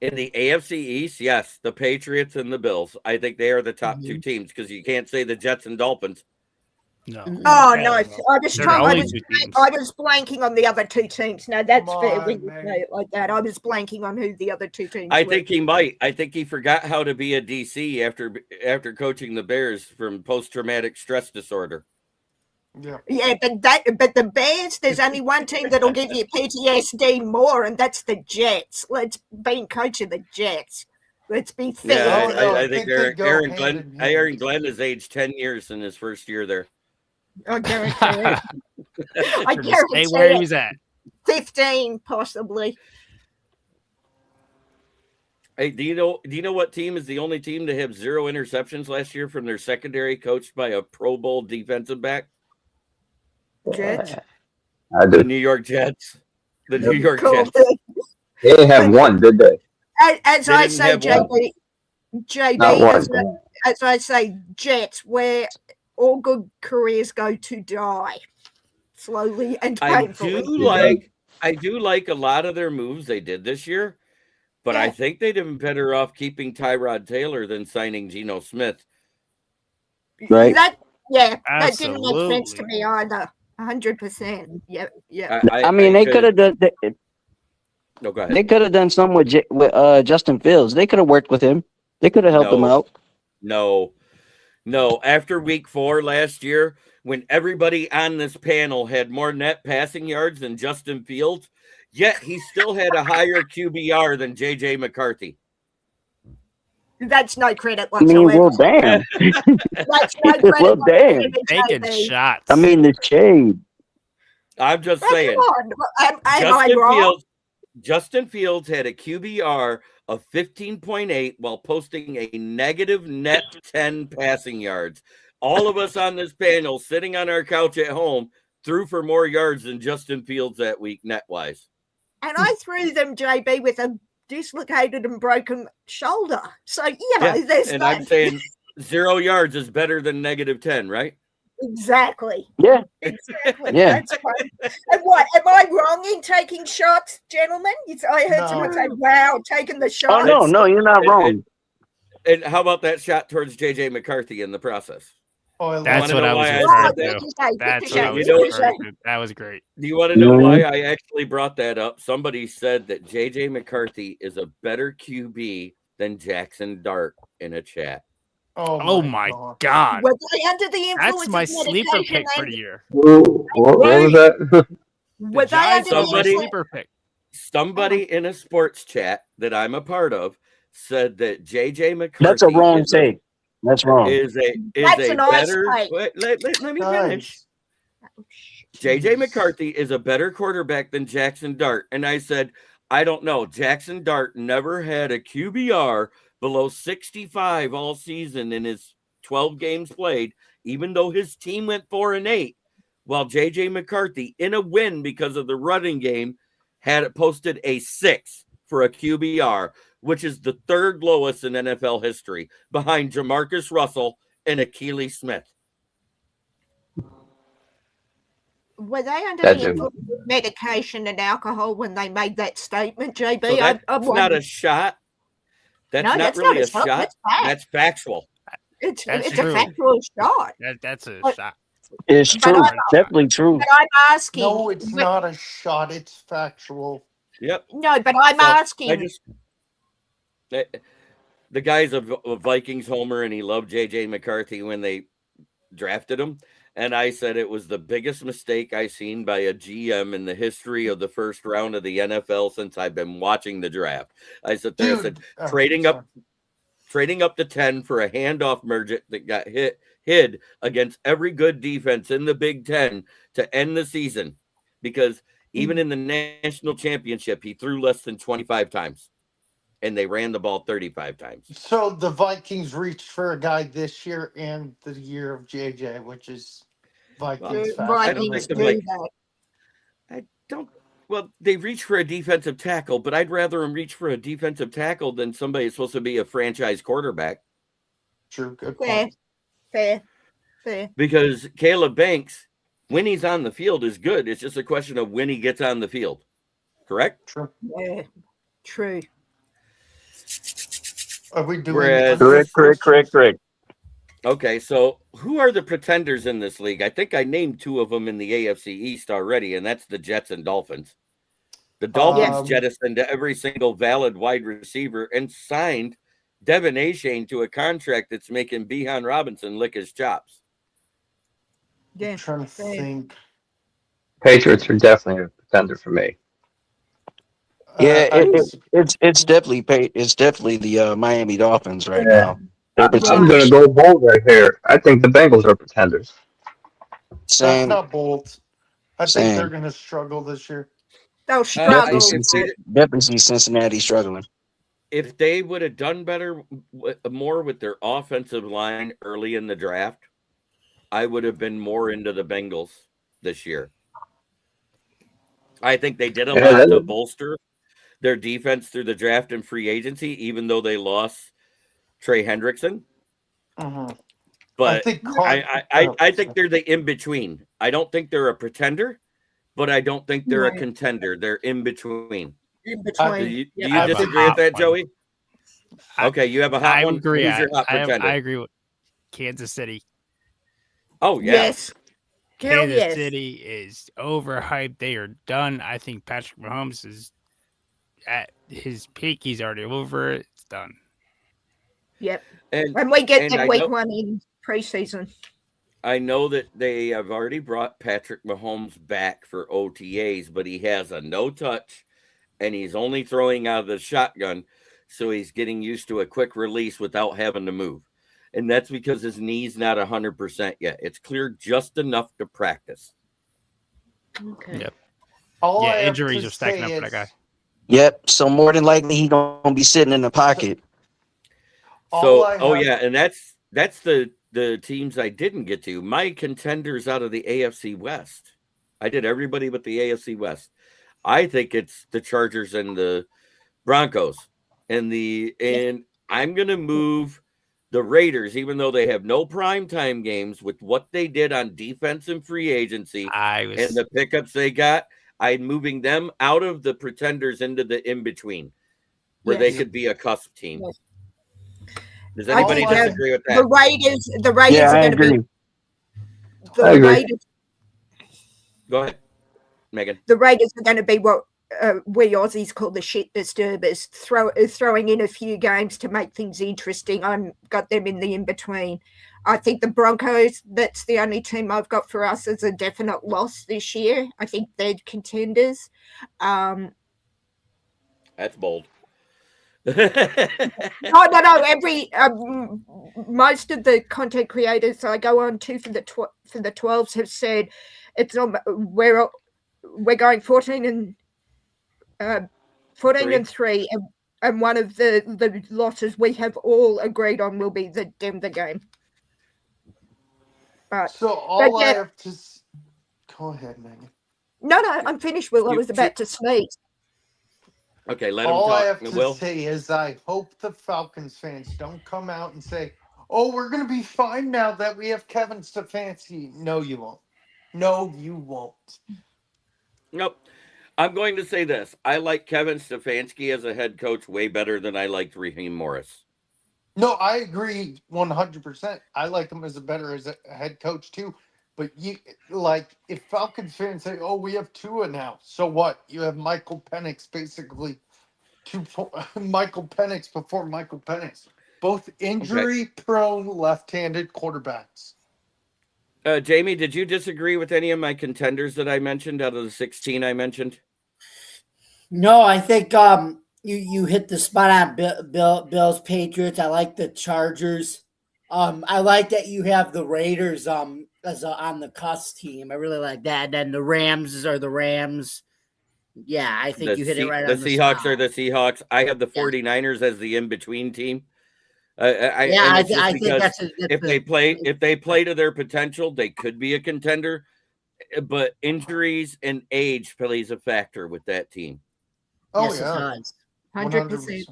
in the AFC East, yes, the Patriots and the Bills. I think they are the top 2 teams because you can't say the Jets and Dolphins. No. Oh Hell no! I was They're trying. the I only was, 2 teams. I was blanking on the other 2 teams. No, that's Come fair on, when you man. say it like that. I was blanking on who the other 2 teams I were. think he might. I think he forgot how to be a DC after coaching the Bears from post-traumatic stress disorder. Yeah. Yeah, but the Bears, there's only one team that'll give you PTSD more, and that's the Jets. Being coach of the Jets. Let's be fair. Yeah, Oh, no, I I think think they go Aaron hand Glenn. in hand. Aaron Glenn has aged 10 years in his first year there. I guarantee it. I Should have stayed where he guarantee it. was at. 15, possibly. Hey, do you know what team is the only team to have 0 interceptions last year from their secondary, coached by a Pro Bowl defensive back? Jets. I The do. New York Jets. The New York Cool. Jets. They didn't have one, did they? As They I didn't say, have one. JB, Not one. as I say, Jets, where all good careers go to die slowly and I painfully. do like a lot of their moves they did this year, but I Yeah. think they'd have been better off keeping Tyrod Taylor than signing Geno Smith. Right. That didn't make sense to Absolutely. me either. 100%. Yep. I mean, they could have done. No, go ahead. They could have done some with Justin Fields. They could have worked with him. They could have helped him out. No. After week 4 last year, when everybody on this panel had more net passing yards than Justin Fields, yet he still had a higher QBR than JJ McCarthy. That's no credit I mean, whatsoever. well, damn. That's no credit Well, damn. whatsoever, Taking JB. shots. I mean, the shade. I'm just Come saying. on. Am I wrong? Justin Fields had a QBR of 15.8 while posting a negative net 10 passing yards. All of us on this panel sitting on our couch at home threw for more yards than Justin Fields that week net-wise. And I threw them, JB, with a dislocated and broken shoulder. So, you know, there's And that. I'm saying 0 yards is better than negative 10, right? Exactly. Yeah. Exactly. Yeah. That's right. And what? Am I wrong in taking shots, gentlemen? I heard someone say, wow, taking the Oh, shot. no, you're not wrong. And how about that shot towards JJ McCarthy in the process? That's what I was I referring said that? to. That's what I was You know- referring to. That was great. Do you want to know why I actually brought that up? Somebody said that JJ McCarthy is a better QB than Jackson Dart in a chat. Oh my God. Were they under the influence That's my of sleeper medication pick for and- the year. What was that? Were The they under Giants the are my Somebody- influence? sleeper pick. Somebody in a sports chat that I'm a part of said that JJ McCarthy That's a wrong take. That's wrong. is a That's a nice better. take. Wait, let me finish. JJ McCarthy is a better quarterback than Jackson Dart. And I said, I don't know. Jackson Dart never had a QBR below 65 all season in his 12 games played, even though his team went 4-8, while JJ McCarthy, in a win because of the running game, had it posted a 6 for a QBR, which is the third lowest in NFL history, behind Jamarcus Russell and Akili Smith. Were they under That's the a- influence of medication and alcohol when they made that statement, JB? So that's I'm not a wondering. shot. That's No, not that's really not a a shot. shot. That's fact. That's factual. It's That's a true. factual shot. That's a But- shot. It's But true. I'm- Definitely true. But I'm asking. No, it's not a shot. It's factual. Yep. No, but I'm So, asking. The guy's a Vikings homer, and he loved JJ McCarthy when they drafted him. And I said it was the biggest mistake I've seen by a GM in the history of the first round of the NFL since I've been watching the draft. I said, trading up to 10 for a handoff merge that got hid against every good defense in the Big Ten to end the season, because even in the national championship, he threw less than 25 times, and they ran the ball 35 times. So the Vikings reached for a guy this year and the year of JJ, which is Vikings. I don't Vikings think do the that. I don't. Well, they reach for a defensive tackle, but I'd rather them reach for a defensive tackle than somebody who's supposed to be a franchise quarterback. True. Good Fair. point. Fair. Because Caleb Banks, when he's on the field, is good. It's just a question of when he gets on the field. Correct? True. Yeah. True. Are we doing Whereas- Correct. Okay, so who are the pretenders in this league? I think I named 2 of them in the AFC East already, and that's the Jets and Dolphins. The Dolphins jettisoned every single valid wide receiver and signed Devin Achane to a contract that's making Bijan Robinson lick his chops. Yeah. I'm trying to think. Patriots are definitely a pretender for me. Yeah, I- it's definitely the Miami Dolphins right Yeah. now. They're I'm pretenders. going to go bold right here. I think the Bengals are pretenders. That's Same. not bold. I think Same. they're going to struggle this year. They'll struggle. Definitely see Cincinnati struggling. If they would have done better, more with their offensive line early in the draft, I would have been more into the Bengals this year. I think they did a lot to bolster their defense through the draft and free agency, even though they lost Trey Hendrickson. Mhm. But I think Oh, they're the in-between. I don't think they're a pretender, but I don't think they're a contender. They're in between. In Do between. you I have a disagree with hot that, one. Joey? Okay, you have a hot I one? agree. Who's your hot pretender? I agree with Kansas City. Oh, yeah. Yes. Hell Kansas yes. City is overhyped. They are done. I think Patrick Mahomes is at his peak. He's already over it. It's done. Yep. And And we get and them week 1 in preseason. I know that they have already brought Patrick Mahomes back for OTAs, but he has a no touch and he's only throwing out of the shotgun. So he's getting used to a quick release without having to move. And that's because his knee's not 100% yet. It's cleared just enough to practice. Okay. Yep. All I Yeah, have injuries to are stacking up say for that guy. is, Yep. So more than likely he gonna be sitting in the pocket. all So, I oh have, yeah, and that's the teams I didn't get to. My contenders out of the AFC West. I did everybody but the AFC West. I think it's the Chargers and the Broncos. And I'm gonna move the Raiders, even though they have no primetime games, with what they did on defense and free agency and the pickups they got. I'm moving them out of the pretenders into the in-between, where they Yes. could be a cusp team. Yes. Does I anybody think disagree with that? the Raiders Yeah, are I going to be agree. the I agree. Raiders. Go ahead, Megan. The Raiders are going to be what we Aussies call the shit disturbers, throwing in a few games to make things interesting. I've got them in the in-between. I think the Broncos, that's the only team I've got for us as a definite loss this year. I think they're contenders. That's bold. No. Every most of the content creators I go on to for the 12s have said it's on. We're going 14 and 3, and one of the losses we have all agreed on will be the Denver game. so all I have to go ahead, Megan. No, I'm finished, Will. I was about to sneeze. Okay, let him All talk. I have to Will. say is I hope the Falcons fans don't come out and say, "Oh, we're going to be fine now that we have Kevin Stefanski." No, you won't. No, you won't. Nope. I'm going to say this. I like Kevin Stefanski as a head coach way better than I liked Raheem Morris. No, I agree 100%. I like him as a head coach too. But if Falcons fans say, "Oh, we have Tua now," so what? You have Michael Penix basically. Michael Penix before Michael Penix. Both injury-prone left-handed quarterbacks. Jamie, did you disagree with any of my contenders that I mentioned out of the 16 I mentioned? No, I think you hit the spot on Bills Patriots. I like the Chargers. I like that you have the Raiders on the cusp team. I really like that. And then the Rams are the Rams. Yeah, I think you hit it right on the Seahawks spot. are the Seahawks. I have the 49ers as the in-between team. I think if they play to their potential, they could be a contender. But injuries and age plays a factor with that team. Oh, yes, yeah. it does. 100%.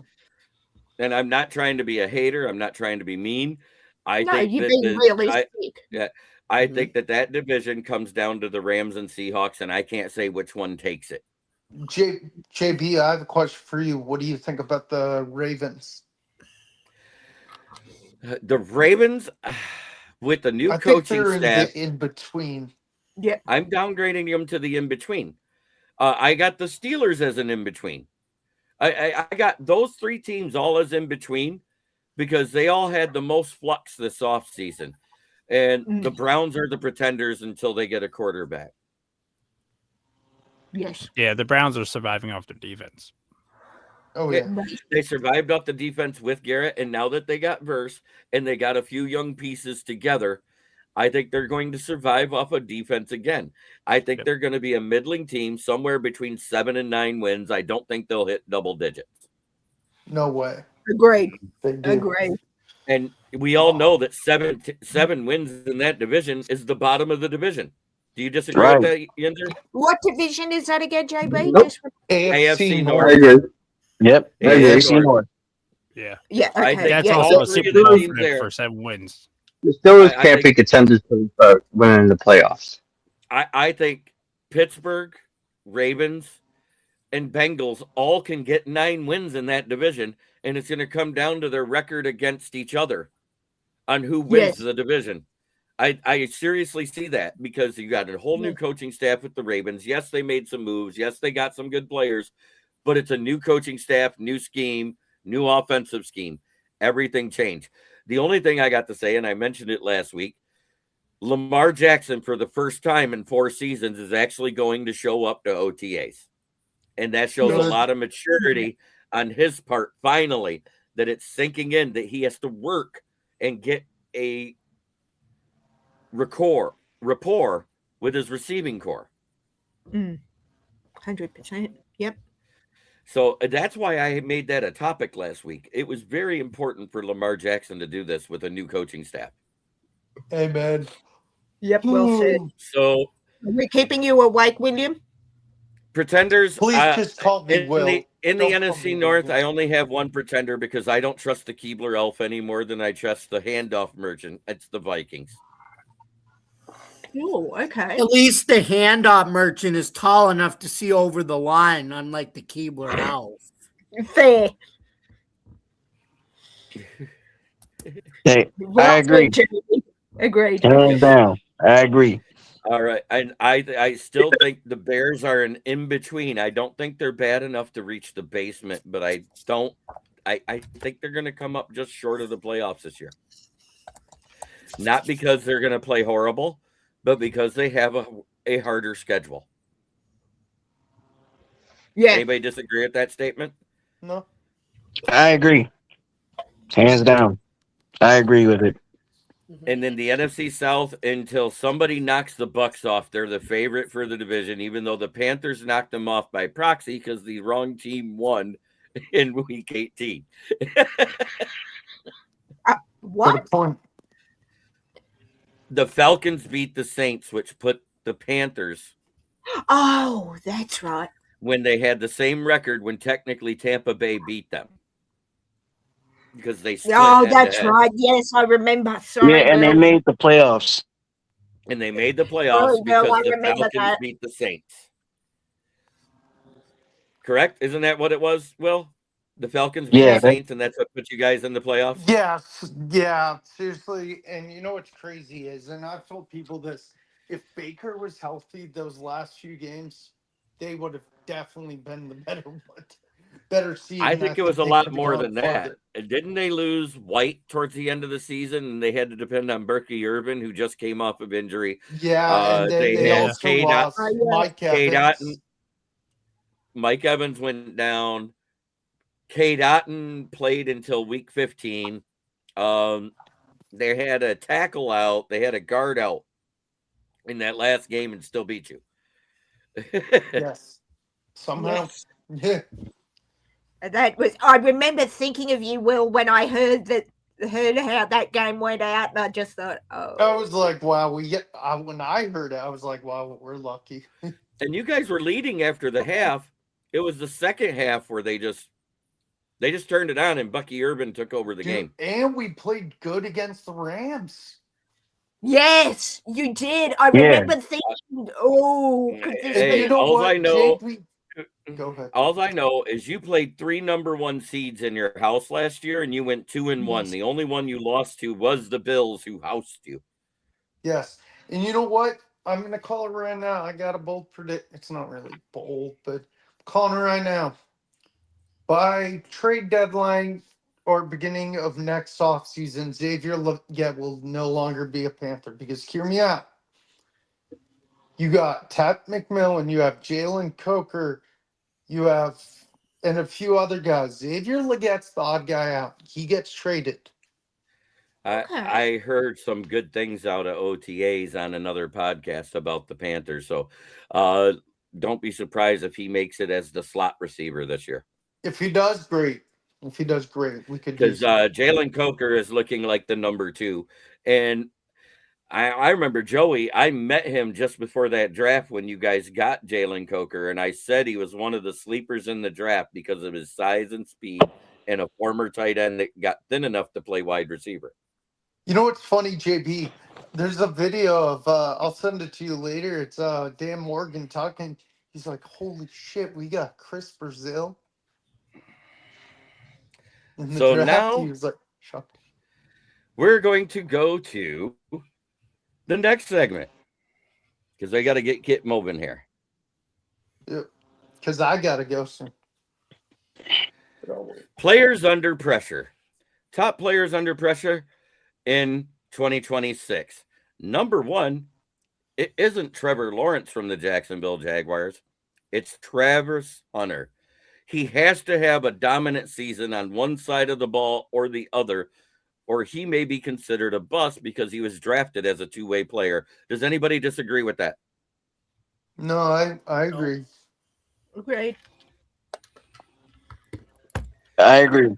And I'm not trying to be a hater. I'm not trying to be mean. I No, think you're that being realistic. I think that division comes down to the Rams and Seahawks, and I can't say which one takes it. JB, I have a question for you. What do you think about the Ravens? The Ravens, with the new coaching staff, in between. Yeah, I'm downgrading them to the in between. I got the Steelers as an in between. I got those three teams all as in between because they all had the most flux this offseason. And the Browns are the pretenders until they get a quarterback. yes. Yeah, the Browns are surviving off their defense. Oh, yeah. They survived off the defense with Garrett, and now that they got Verse and they got a few young pieces together, I think they're going to survive off of defense again. I think they're going to be a middling team, somewhere between 7 and 9 wins. I don't think they'll hit double digits. No way. Agreed. They do. Agreed. And we all know that seven wins in that division is the bottom of the division. Do you disagree with that, Yinzer? What division is that again, JB? Nope. AFC North. North. I agree. Yep. I agree. AFC North. Yeah. Yeah, I okay. think That's yeah. also a three super of the teams confident there. for 7 wins. The Steelers I can't think- be contenders for winning the playoffs. I think Pittsburgh, Ravens, and Bengals all can get 9 wins in that division, and it's going to come down to their record against each other on who wins Yes. the division. I seriously see that because you got a whole new coaching staff with the Ravens. Yes, they made some moves. Yes, they got some good players, but it's a new coaching staff, new scheme, new offensive scheme. Everything changed. The only thing I got to say, and I mentioned it last week, Lamar Jackson, for the first time in 4 seasons, is actually going to show up to OTAs. And that shows a Good. lot of maturity on his part, finally, that it's sinking in that he has to work and get a rapport with his receiving core. 100%. Yep. So that's why I made that a topic last week. It was very important for Lamar Jackson to do this with a new coaching staff. Amen. Yep. Well said. So Are we keeping you awake, William? pretenders, Please just call me in Will. the Don't call NFC me North, William. I only have one pretender because I don't trust the Keebler Elf any more than I trust the handoff merchant. It's the Vikings. Oh, okay. At least the handoff merchant is tall enough to see over the line, unlike the Keebler Elf. Fair. Hey, Well I agree. said, Jeremy. Agreed. Hands down. I agree. All right. And I still think the Bears are an in between. I don't think they're bad enough to reach the basement, but I think they're going to come up just short of the playoffs this year. Not because they're going to play horrible, but because they have a harder schedule. Yeah. Anybody disagree with that statement? No. I agree. Hands down. I agree with it. And then the NFC South, until somebody knocks the Bucks off, they're the favorite for the division, even though the Panthers knocked them off by proxy because the wrong team won in week 18. What? Good point. The Falcons beat the Saints, which put the Panthers Oh, that's right. when they had the same record when technically Tampa Bay beat them. Because they split Oh, head that's to head. right. Yes, I remember. Sorry, Yeah, and they Bill. made the playoffs. And they made the playoffs Oh, no, because I the remember Falcons that. beat the Saints. Correct? Isn't that what it was, Will? The Falcons beat Yeah, the Saints, and that's what put you guys in the playoffs? Yes, yeah, seriously. And you know what's crazy is, and I've told people this, if Baker was healthy those last few games, they would have definitely been the better seed. I and think it was a they lot could have more gone than that. farther. And didn't they lose White towards the end of the season, and they had to depend on Berkey Urban, who just came off of injury? Yeah, and They they had also Cade lost yeah. Mike Cade Evans. Otton. Mike Evans went down. Cade Otton played until week 15. They had a tackle out. They had a guard out in that last game and still beat you. Yes, somehow. Yes. Yeah. That was. I remember thinking of you, Will, when I heard how that game went out, and I just thought, oh. I was like, wow, when I heard it, I was like, wow, we're lucky. And you guys were leading after the half. It was the second half where they just turned it on, and Bucky Urban took over the game. And we played good against the Rams. Yes, you did. I Yeah. remember thinking, oh, could this Hey, be? You know all what, I know, Jake, go ahead. all I know is you played 3 number 1 seeds in your house last year, and you went 2-1. The only one you lost to was the Bills, who housed you. Yes. And you know what? I'm going to call it right now. I got a bold predict. It's not really bold, but I'm calling it right now. By trade deadline or beginning of next offseason, Xavier Legette will no longer be a Panther because hear me out. You got Tat McMillan, you have Jalen Coker, you have and a few other guys. Xavier Legette's the odd guy out. He gets traded. Okay. I heard some good things out of OTAs on another podcast about the Panthers. So don't be surprised if he makes it as the slot receiver this year. If he does, great. If he does, great. We could Because Jalen Coker is looking like the number 2. And I remember Joey, I met him just before that draft when you guys got Jalen Coker. And I said he was one of the sleepers in the draft because of his size and speed and a former tight end that got thin enough to play wide receiver. You know what's funny, JB? There's a video of I'll send it to you later. It's Dan Morgan talking. He's like, "Holy shit, we got Chris Brazil." In the So draft, now he was like, "Shocked." we're going to go to The next segment, because I got to get moving here. Because I got to go soon. Players under pressure. Top players under pressure in 2026. Number one, it isn't Trevor Lawrence from the Jacksonville Jaguars. It's Travis Hunter. He has to have a dominant season on one side of the ball or the other, or he may be considered a bust because he was drafted as a two-way player. Does anybody disagree with that? No, I agree. Great. I agree.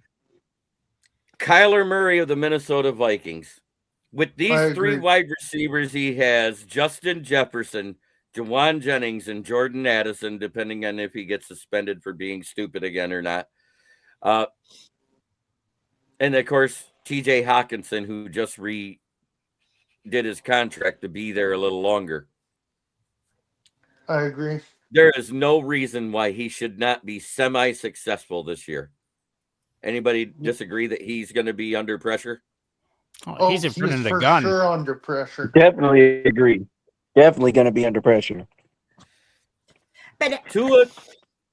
Kyler Murray of the Minnesota Vikings. With these three wide receivers he has, Justin Jefferson, Jawan Jennings, and Jordan Addison, depending on if he gets suspended for being stupid again or not. And, of course, T.J. Hawkinson, who just did his contract to be there a little longer. I agree. There is no reason why he should not be semi-successful this year. Anybody disagree that he's going to be under pressure? Oh, he's in front of the for gun. sure under pressure. Definitely agree. Definitely going to be under pressure. But Tua,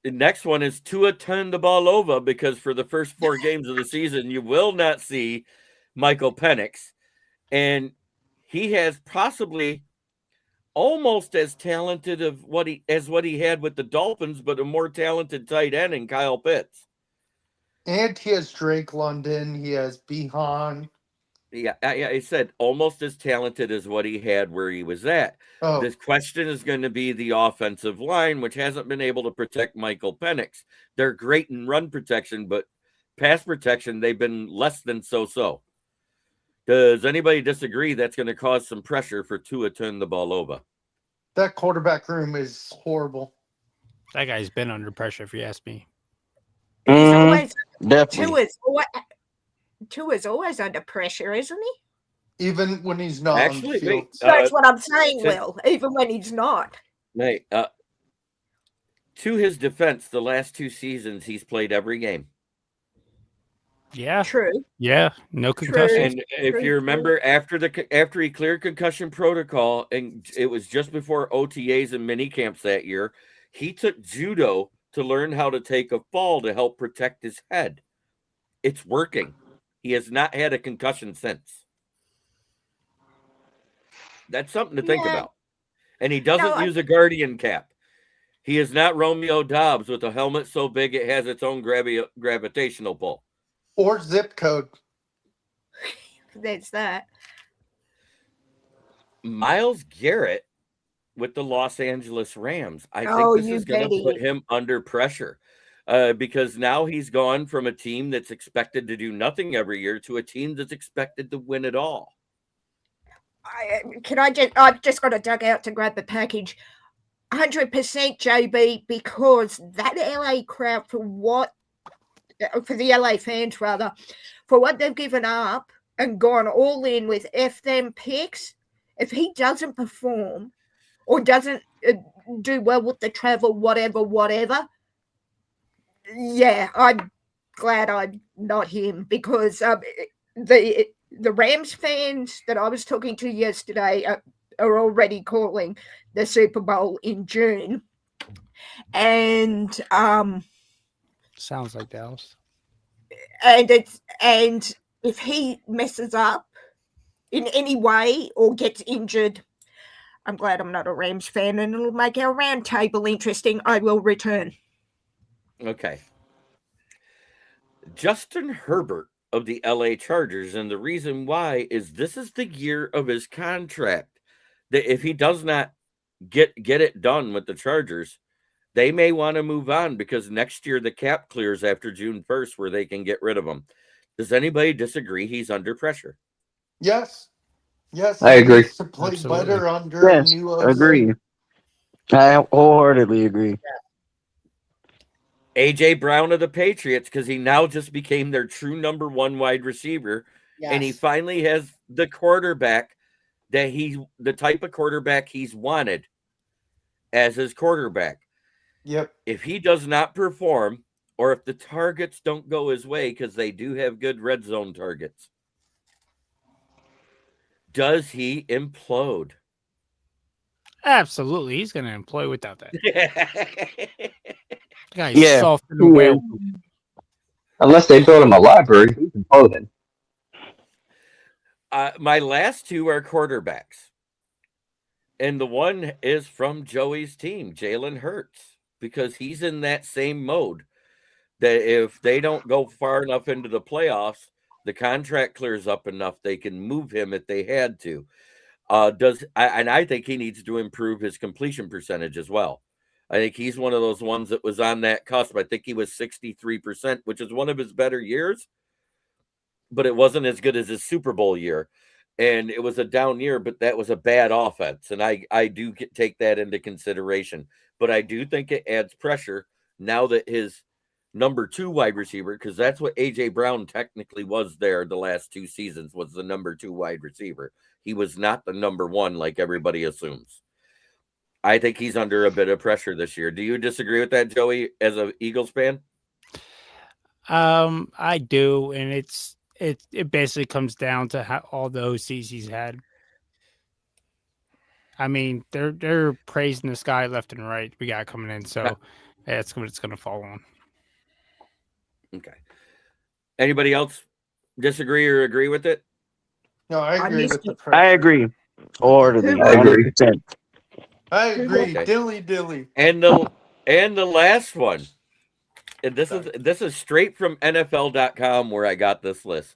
the next one is Tua turn the ball over, because for the first 4 games of the season, you will not see Michael Penix. And he has possibly almost as talented as what he had with the Dolphins, but a more talented tight end in Kyle Pitts. And he has Drake London. He has Behan. Yeah, I said almost as talented as what he had where he was at. Oh, This question is going to be the offensive line, which hasn't been able to protect Michael Penix. They're great in run protection, but pass protection, they've been less than so-so. Does anybody disagree that's going to cause some pressure for Tua turn the ball over? that quarterback room is horrible. That guy's been under pressure, if you ask me. he's always Definitely. Tua's always under pressure, isn't he? Even when he's not on the field. That's what I'm saying, Will. Even when he's not. Hey, to his defense, the last 2 seasons he's played every game. Yeah. True. Yeah. No concussion. And if you remember, after he cleared concussion protocol, and it was just before OTAs and mini camps that year, he took judo to learn how to take a fall to help protect his head. It's working. He has not had a concussion since. That's something to think about. And he doesn't use a guardian cap. He is not Romeo Dobbs with a helmet so big it has its own gravitational pull. Or zip code. That's that. Myles Garrett with the Los Angeles Rams. I think this is going to put him under pressure. Because now he's gone from a team that's expected to do nothing every year to a team that's expected to win it all. I've just got a dugout to grab the package. 100% JB, because that LA crowd, for the LA fans rather, for what they've given up and gone all in with F them picks, if he doesn't perform or doesn't do well with the travel, whatever, yeah, I'm glad I'm not him, because the Rams fans that I was talking to yesterday are already calling the Super Bowl in June. And sounds like Dallas. And if he messes up in any way or gets injured, I'm glad I'm not a Rams fan, and it'll make our roundtable interesting. I will return. Okay. Justin Herbert of the LA Chargers, and the reason why is this is the year of his contract. That if he does not get it done with the Chargers, they may want to move on, because next year the cap clears after June 1st where they can get rid of him. Does anybody disagree he's under pressure? Yes. I agree. To play better under a new OC. Agree. I wholeheartedly agree. A.J. Brown of the Patriots, because he now just became their true number 1 wide receiver. Yes. And he finally has the quarterback the type of quarterback he's wanted as his quarterback. Yep. If he does not perform, or if the targets don't go his way, because they do have good red zone targets, Does he implode? Absolutely, he's going to employ without that. The guy's Yeah, soft in he the whale. is. Unless they build him a library, who can play then? My last two are quarterbacks. And the one is from Joey's team, Jalen Hurts, because he's in that same mode that if they don't go far enough into the playoffs, the contract clears up enough they can move him if they had to. I think he needs to improve his completion percentage as well. I think he's one of those ones that was on that cusp. I think he was 63%, which is one of his better years, but it wasn't as good as his Super Bowl year. And it was a down year, but that was a bad offense. And I do take that into consideration. But I do think it adds pressure now that his number 2 wide receiver, because that's what A.J. Brown technically was there the last 2 seasons, was the number 2 wide receiver. He was not the number 1 like everybody assumes. I think he's under a bit of pressure this year. Do you disagree with that, Joey, as an Eagles fan? I do, and it basically comes down to how all the OCs he's had. I mean, they're praising this guy left and right. We got coming in, so that's what it's going to fall on. Okay. Anybody else disagree or agree with it? No, I agree with the pressure. I agree. Wholeheartedly. I agree. 100%. I agree. Okay. Dilly. And the last one, and this is straight from NFL.com where I got this list.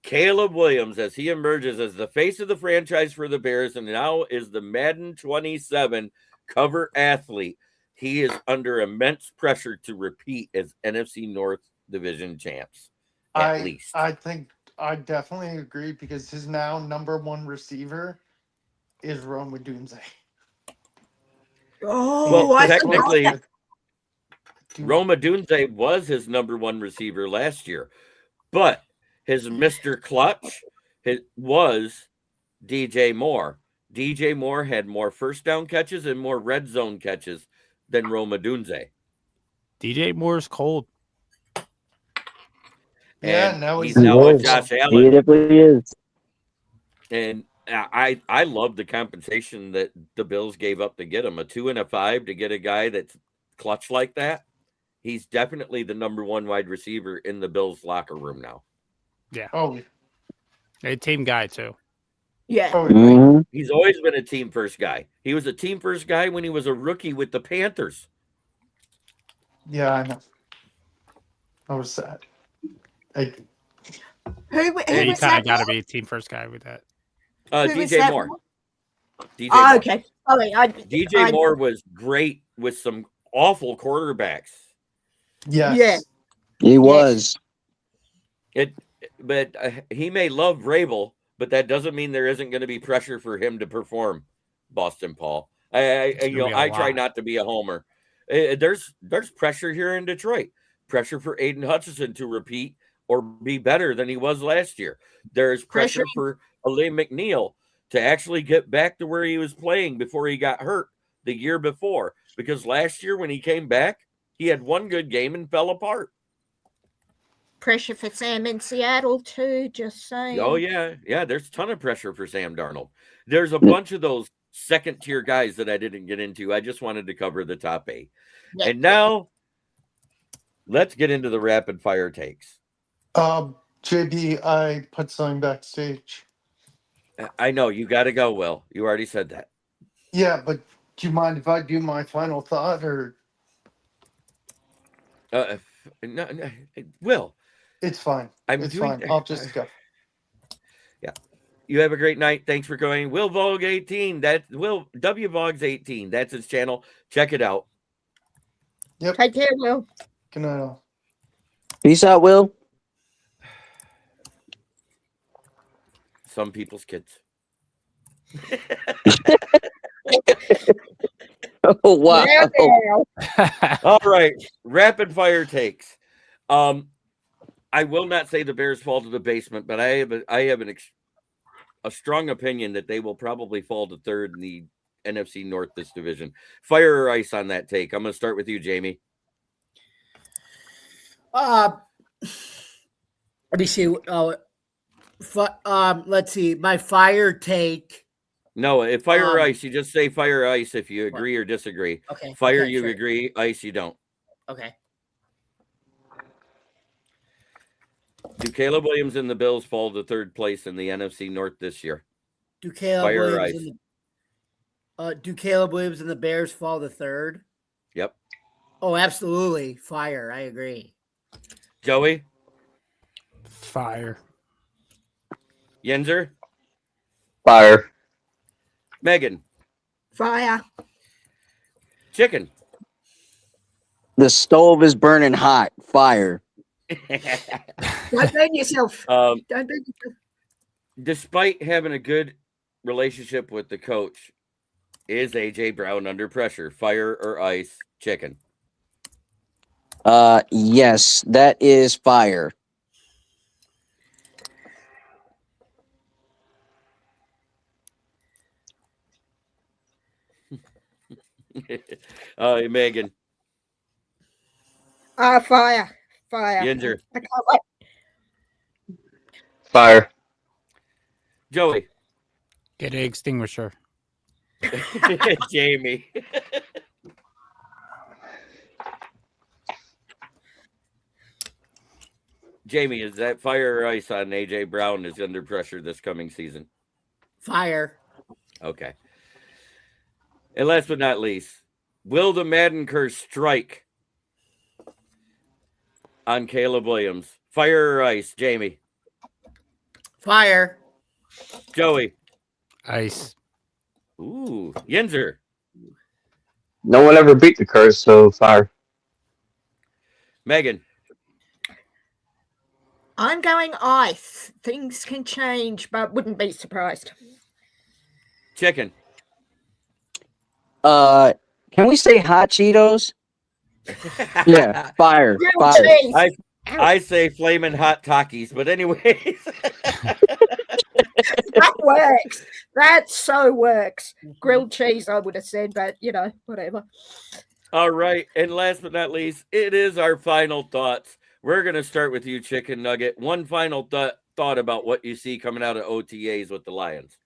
Caleb Williams, as he emerges as the face of the franchise for the Bears and now is the Madden 27 cover athlete, he is under immense pressure to repeat as NFC North Division champs, at least. I think I definitely agree because his now number 1 receiver is Rome Odunze. Oh, Well, I technically, forgot Rome Odunze was his number 1 receiver last year, but his Mr. Clutch was DJ Moore. DJ Moore had more first down catches and more red zone catches than Rome Odunze. DJ Moore's cold. Yeah, And now he's he's now with He Josh He Allen. definitely is. And I love the compensation that the Bills gave up to get him. A 2 and a 5 to get a guy that's clutch like that. He's definitely the number 1 wide receiver in the Bills locker room now. Yeah. Oh, A team guy, too. Yeah. oh, Mhm. He's always been a team first guy. He was a team first guy when he was a rookie with the Panthers. yeah, I know. I was sad. Who Yeah, you was kind that? of got to be a team first guy with that. Who was DJ that? Moore. DJ Oh, Moore. okay. Sorry, DJ Moore was great with some awful quarterbacks. Yes. Yeah. He was. But he may love Rabel, but that doesn't mean there isn't going to be pressure for him to perform. Boston Paul. I try not to be a homer. There's pressure here in Detroit. Pressure for Aiden Hutchinson to repeat or be better than he was last year. There's pressure for Aleem McNeil to actually get back to where he was playing before he got hurt the year before. Because last year when he came back, he had one good game and fell apart. Pressure for Sam in Seattle too, just saying. Oh, yeah. Yeah, there's a ton of pressure for Sam Darnold. There's a bunch of those second-tier guys that I didn't get into. I just wanted to cover the top 8. Yeah. And now, let's get into the rapid-fire takes. JB, I put something backstage. I know, you got to go, Will. You already said that. Yeah, but do you mind if I do my final thought or? No, Will. It's fine. It's fine. I'll just go. Yeah. You have a great night. Thanks for going. Will Vogue 18. That's Will W Vogues 18. That's his channel. Check it out. Yep. Take care, Will. Good night, all. Peace out, Will. Some people's kids. Oh, wow. All right. Rapid fire takes. I will not say the Bears fall to the basement, but I have a strong opinion that they will probably fall to third in the NFC North this division. Fire or ice on that take. I'm going to start with you, Jamie. Let me see. Let's see. My fire take. No, if fire or ice, you just say fire or ice if you agree or disagree. Okay. Fire, okay, you sure. agree. Ice, you don't. Okay. Do Caleb Williams and the Bills fall to third place in the NFC North this year? Do Caleb Fire or Williams ice? do Caleb Williams and the Bears fall to third? Yep. Oh, absolutely. Fire. I agree. Joey? Fire. Yenzer? Fire. Megan? Fire. Chicken? The stove is burning hot. Fire. Don't burn yourself. Don't burn yourself. Despite having a good relationship with the coach, is AJ Brown under pressure? Fire or ice? Chicken? Yes, that is fire. Megan? Fire. Fire. Yenzer? I can't wait. Fire. Joey? Get an extinguisher. Jamie? Jamie, is that fire or ice on AJ Brown is under pressure this coming season? Fire. Okay. And last but not least, will the Madden curse strike on Caleb Williams? Fire or ice? Jamie? Fire. Joey? Ice. Ooh. Yenzer? No one ever beat the curse, so fire. Megan? I'm going ice. Things can change, but wouldn't be surprised. Chicken? Can we say hot Cheetos? Yeah, fire. Grilled Fire. cheese. I say flaming hot Takis, but anyways. That works. That so works. Grilled cheese, I would have said, but whatever. All right. And last but not least, it is our final thoughts. We're going to start with you, Chicken Nugget. One final thought about what you see coming out of OTAs with the Lions.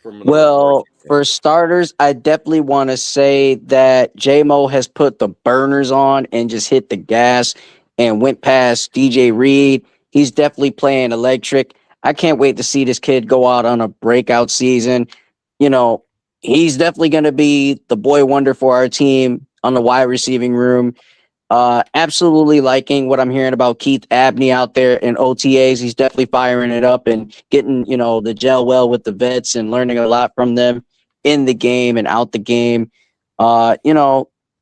Well, for starters, I definitely want to say that J-Mo has put the burners on and just hit the gas and went past DJ Reed. He's definitely playing electric. I can't wait to see this kid go out on a breakout season. He's definitely going to be the boy wonder for our team on the wide receiving room. Absolutely liking what I'm hearing about Keith Abney out there in OTAs. He's definitely firing it up and getting, the gel well with the vets and learning a lot from them in the game and out the game.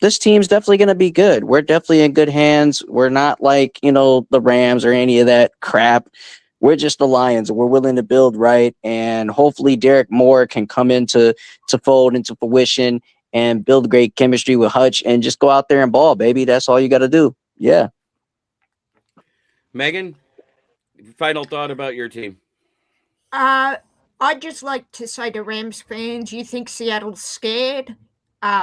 This team's definitely going to be good. We're definitely in good hands. We're not like, the Rams or any of that crap. We're just the Lions. We're willing to build right. And hopefully Derek Moore can come into fold into fruition and build great chemistry with Hutch and just go out there and ball, baby. That's all you got to do. Yeah. Megan, final thought about your team. I'd just like to say to Rams fans, you think Seattle's scared?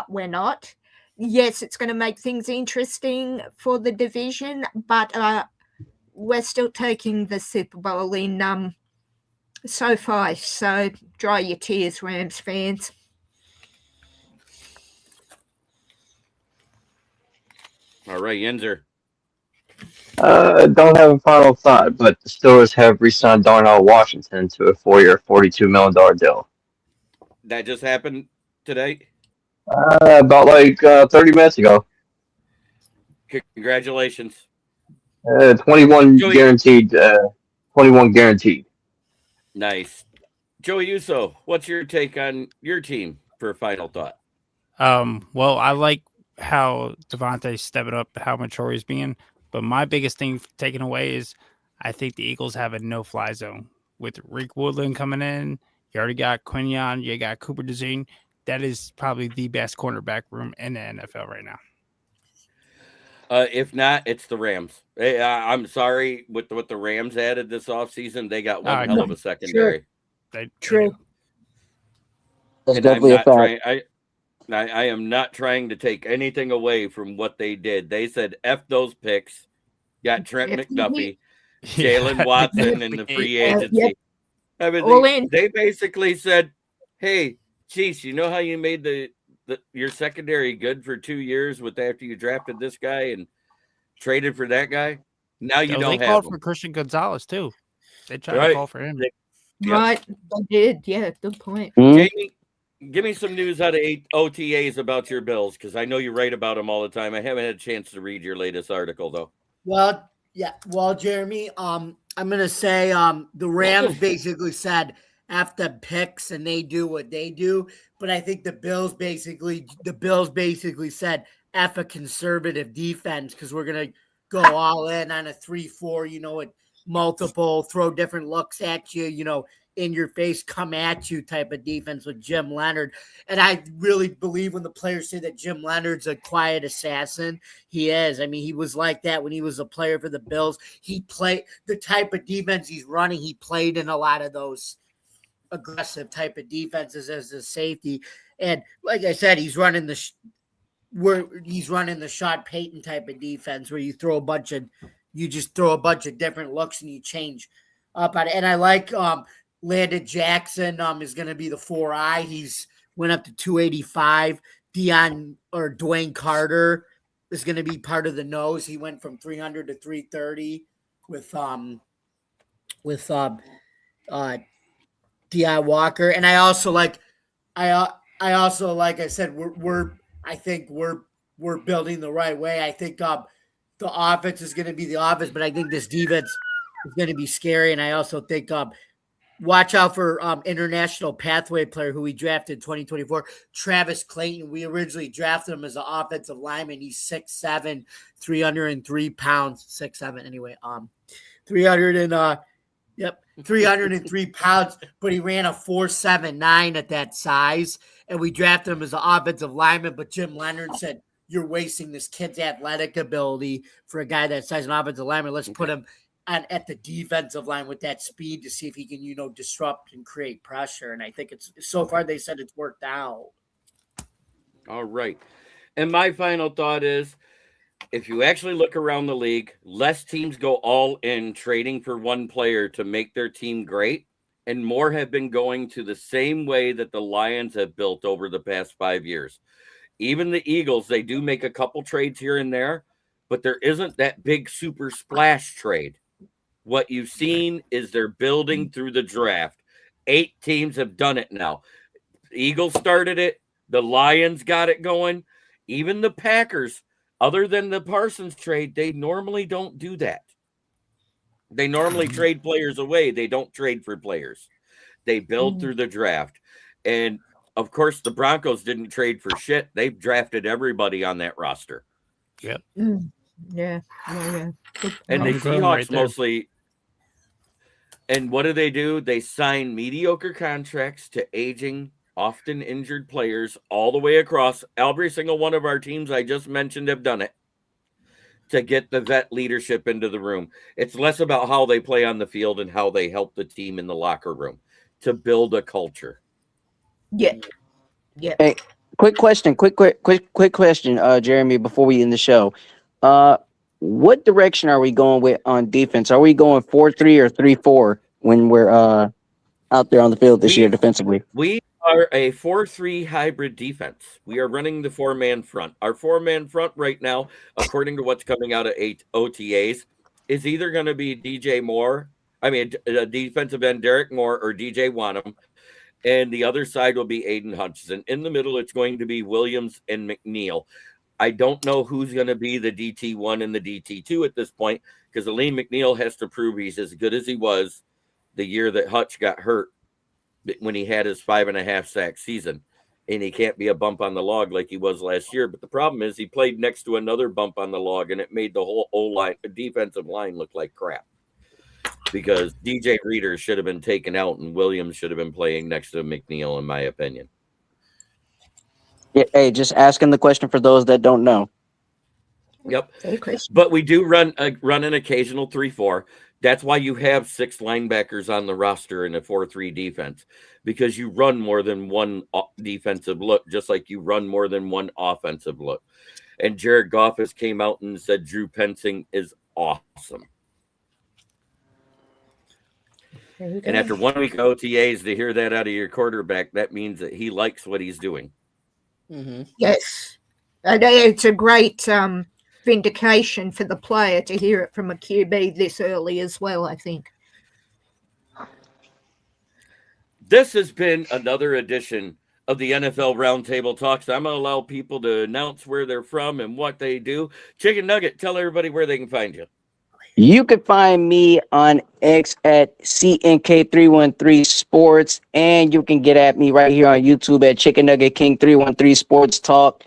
We're not. Yes, it's going to make things interesting for the division, but we're still taking the Super Bowl in SoFi. So dry your tears, Rams fans. All right, Yenzer. Don't have a final thought, but the Steelers have re-signed Darnell Washington to a 4-year, $42 million deal. That just happened today? About 30 minutes ago. Congratulations. 21 Joey. guaranteed. 21 guaranteed. Nice. Joey Uso, what's your take on your team for a final thought? Well, I like how Devontae's stepping up, how mature he's being. But my biggest thing taken away is I think the Eagles have a no-fly zone. With Rick Woodland coming in, you already got Quinion, you got Cooper DeJean. That is probably the best cornerback room in the NFL right now. If not, it's the Rams. I'm sorry, with what the Rams added this offseason, they got one hell of a secondary. True. That's And definitely a fact. I am not trying to take anything away from what they did. They said F those picks, got Trent McDuffie, Jalen Watson and the free agency. Yep. I mean, All in. they basically said, "Hey, Chiefs, you know how you made your secondary good for 2 years with after you drafted this guy and traded for that guy? Now you They don't have called him." for Christian Gonzalez too. They tried to Right. call for him. Yep. Right. They did. Yeah. Good point. Mhm. Jamie, give me some news out of OTAs about your Bills, because I know you write about them all the time. I haven't had a chance to read your latest article though. Well, yeah. Well, Jeremy, I'm gonna say the Rams basically said after picks and they do what they do, but I think the Bills basically said F a conservative defense because we're gonna go all in on a 3-4, with multiple throw different looks at you, in your face, come at you type of defense with Jim Leonard. And I really believe when the players say that Jim Leonard's a quiet assassin, he is. I mean, he was like that when he was a player for the Bills. He played the type of defense he's running. He played in a lot of those aggressive type of defenses as a safety. And like I said, he's running the Sean Payton type of defense where you just throw a bunch of different looks and you change up on it. And I like Landon Jackson is going to be the 4-eye. He's went up to 285. Dwayne Carter is going to be part of the nose. He went from 300 to 330 with D.I. Walker. And I also like I said, I think we're building the right way. I think the offense is going to be the offense, but I think this defense is going to be scary. And I also think watch out for international pathway player who we drafted in 2024, Travis Clayton. We originally drafted him as an offensive lineman. He's 6'7", 303 pounds, 6'7" anyway. 303 pounds, but he ran a 4.79 at that size. And we drafted him as an offensive lineman, but Jim Leonard said, "You're wasting this kid's athletic ability for a guy that size, an offensive lineman. Let's put him at the defensive line with that speed to see if he can, disrupt and create pressure." And I think so far they said it's worked out. All right. And my final thought is, if you actually look around the league, less teams go all in trading for one player to make their team great, and more have been going to the same way that the Lions have built over the past 5 years. Even the Eagles, they do make a couple trades here and there, but there isn't that big super splash trade. What you've seen is they're building through the draft. 8 teams have done it now. The Eagles started it. The Lions got it going. Even the Packers, other than the Parsons trade, they normally don't do that. They normally trade players away. They don't trade for players. They build through the draft. And, of course, the Broncos didn't trade for shit. They've drafted everybody on that roster. Yep. Yeah. And the Homegrown Seahawks right there. mostly. And what do? They sign mediocre contracts to aging, often injured players all the way across. Every single one of our teams I just mentioned have done it to get the vet leadership into the room. It's less about how they play on the field and how they help the team in the locker room to build a culture. Yeah. Yeah. Hey, quick question, Jeremy, before we end the show. What direction are we going with on defense? Are we going 4-3 or 3-4 when we're out there on the field this year defensively? We are a 4-3 hybrid defense. We are running the 4-man front. Our 4-man front right now, according to what's coming out of 8 OTAs, is either going to be defensive end Derek Moore or DJ Wanham, and the other side will be Aiden Hutchinson. In the middle, it's going to be Williams and McNeil. I don't know who's going to be the DT1 and the DT2 at this point, because Aleem McNeil has to prove he's as good as he was the year that Hutch got hurt when he had his 5.5 sack season, and he can't be a bump on the log like he was last year. But the problem is he played next to another bump on the log, and it made the whole defensive line look like crap, because DJ Reader should have been taken out and Williams should have been playing next to McNeil, in my opinion. Yeah, hey, just asking the question for those that don't know. Yep. But we do run an occasional 3-4. That's why you have 6 linebackers on the roster in a 4-3 defense, because you run more than one defensive look, just like you run more than one offensive look. And Jared Goff has came out and said Drew Pensing is awesome. And after 1 week of OTAs, to hear that out of your quarterback, that means that he likes what he's doing. Mm-hmm. Yes. And it's a great vindication for the player to hear it from a QB this early as well, I think. This has been another edition of the NFL Roundtable Talks. I'm going to allow people to announce where they're from and what they do. Chicken Nugget, tell everybody where they can find you. You can find me on X at CNK313 Sports, and you can get at me right here on YouTube at Chicken Nugget King 313 Sports Talk,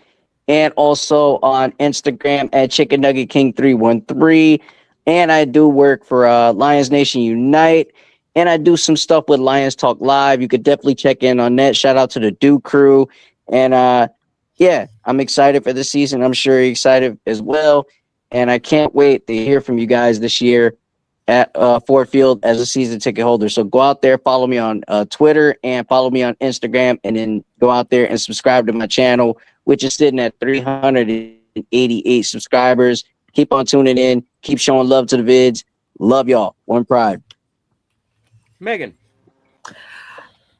and also on Instagram at Chicken Nugget King 313. And I do work for Lions Nation Unite, and I do some stuff with Lions Talk Live. You could definitely check in on that. Shout out to the Do Crew, and yeah, I'm excited for the season. I'm sure you're excited as well. And I can't wait to hear from you guys this year at Ford Field as a season ticket holder. So go out there, follow me on Twitter, and follow me on Instagram, and then go out there and subscribe to my channel, which is sitting at 388 subscribers. Keep on tuning in. Keep showing love to the vids. Love y'all. One pride. Megan.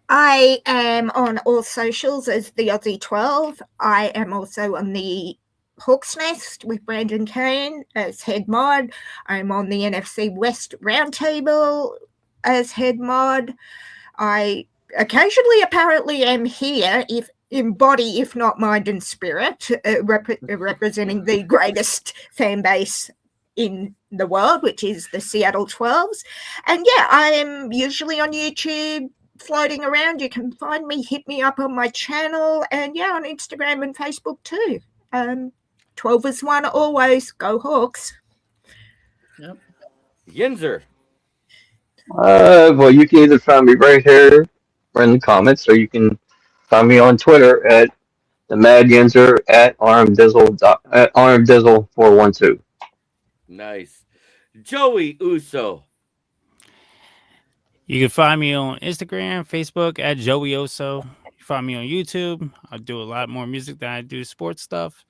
I am on all socials as the Aussie 12. I am also on the Hawk's Nest with Brandon Kane as head mod. I'm on the NFC West Roundtable as head mod. I occasionally apparently am here if in body, if not mind and spirit, representing the greatest fan base in the world, which is the Seattle 12s. And yeah, I am usually on YouTube floating around. You can find me, hit me up on my channel, and yeah, on Instagram and Facebook too. 12 is one always. Go Hawks. Yep. Yinzer. Well, you can either find me right here or in the comments, or you can find me on Twitter at the Mad Yinzer at armdizzle412. Nice. Joey Uso. You can find me on Instagram, Facebook at Joey Oso. You find me on YouTube. I do a lot more music than I do sports stuff,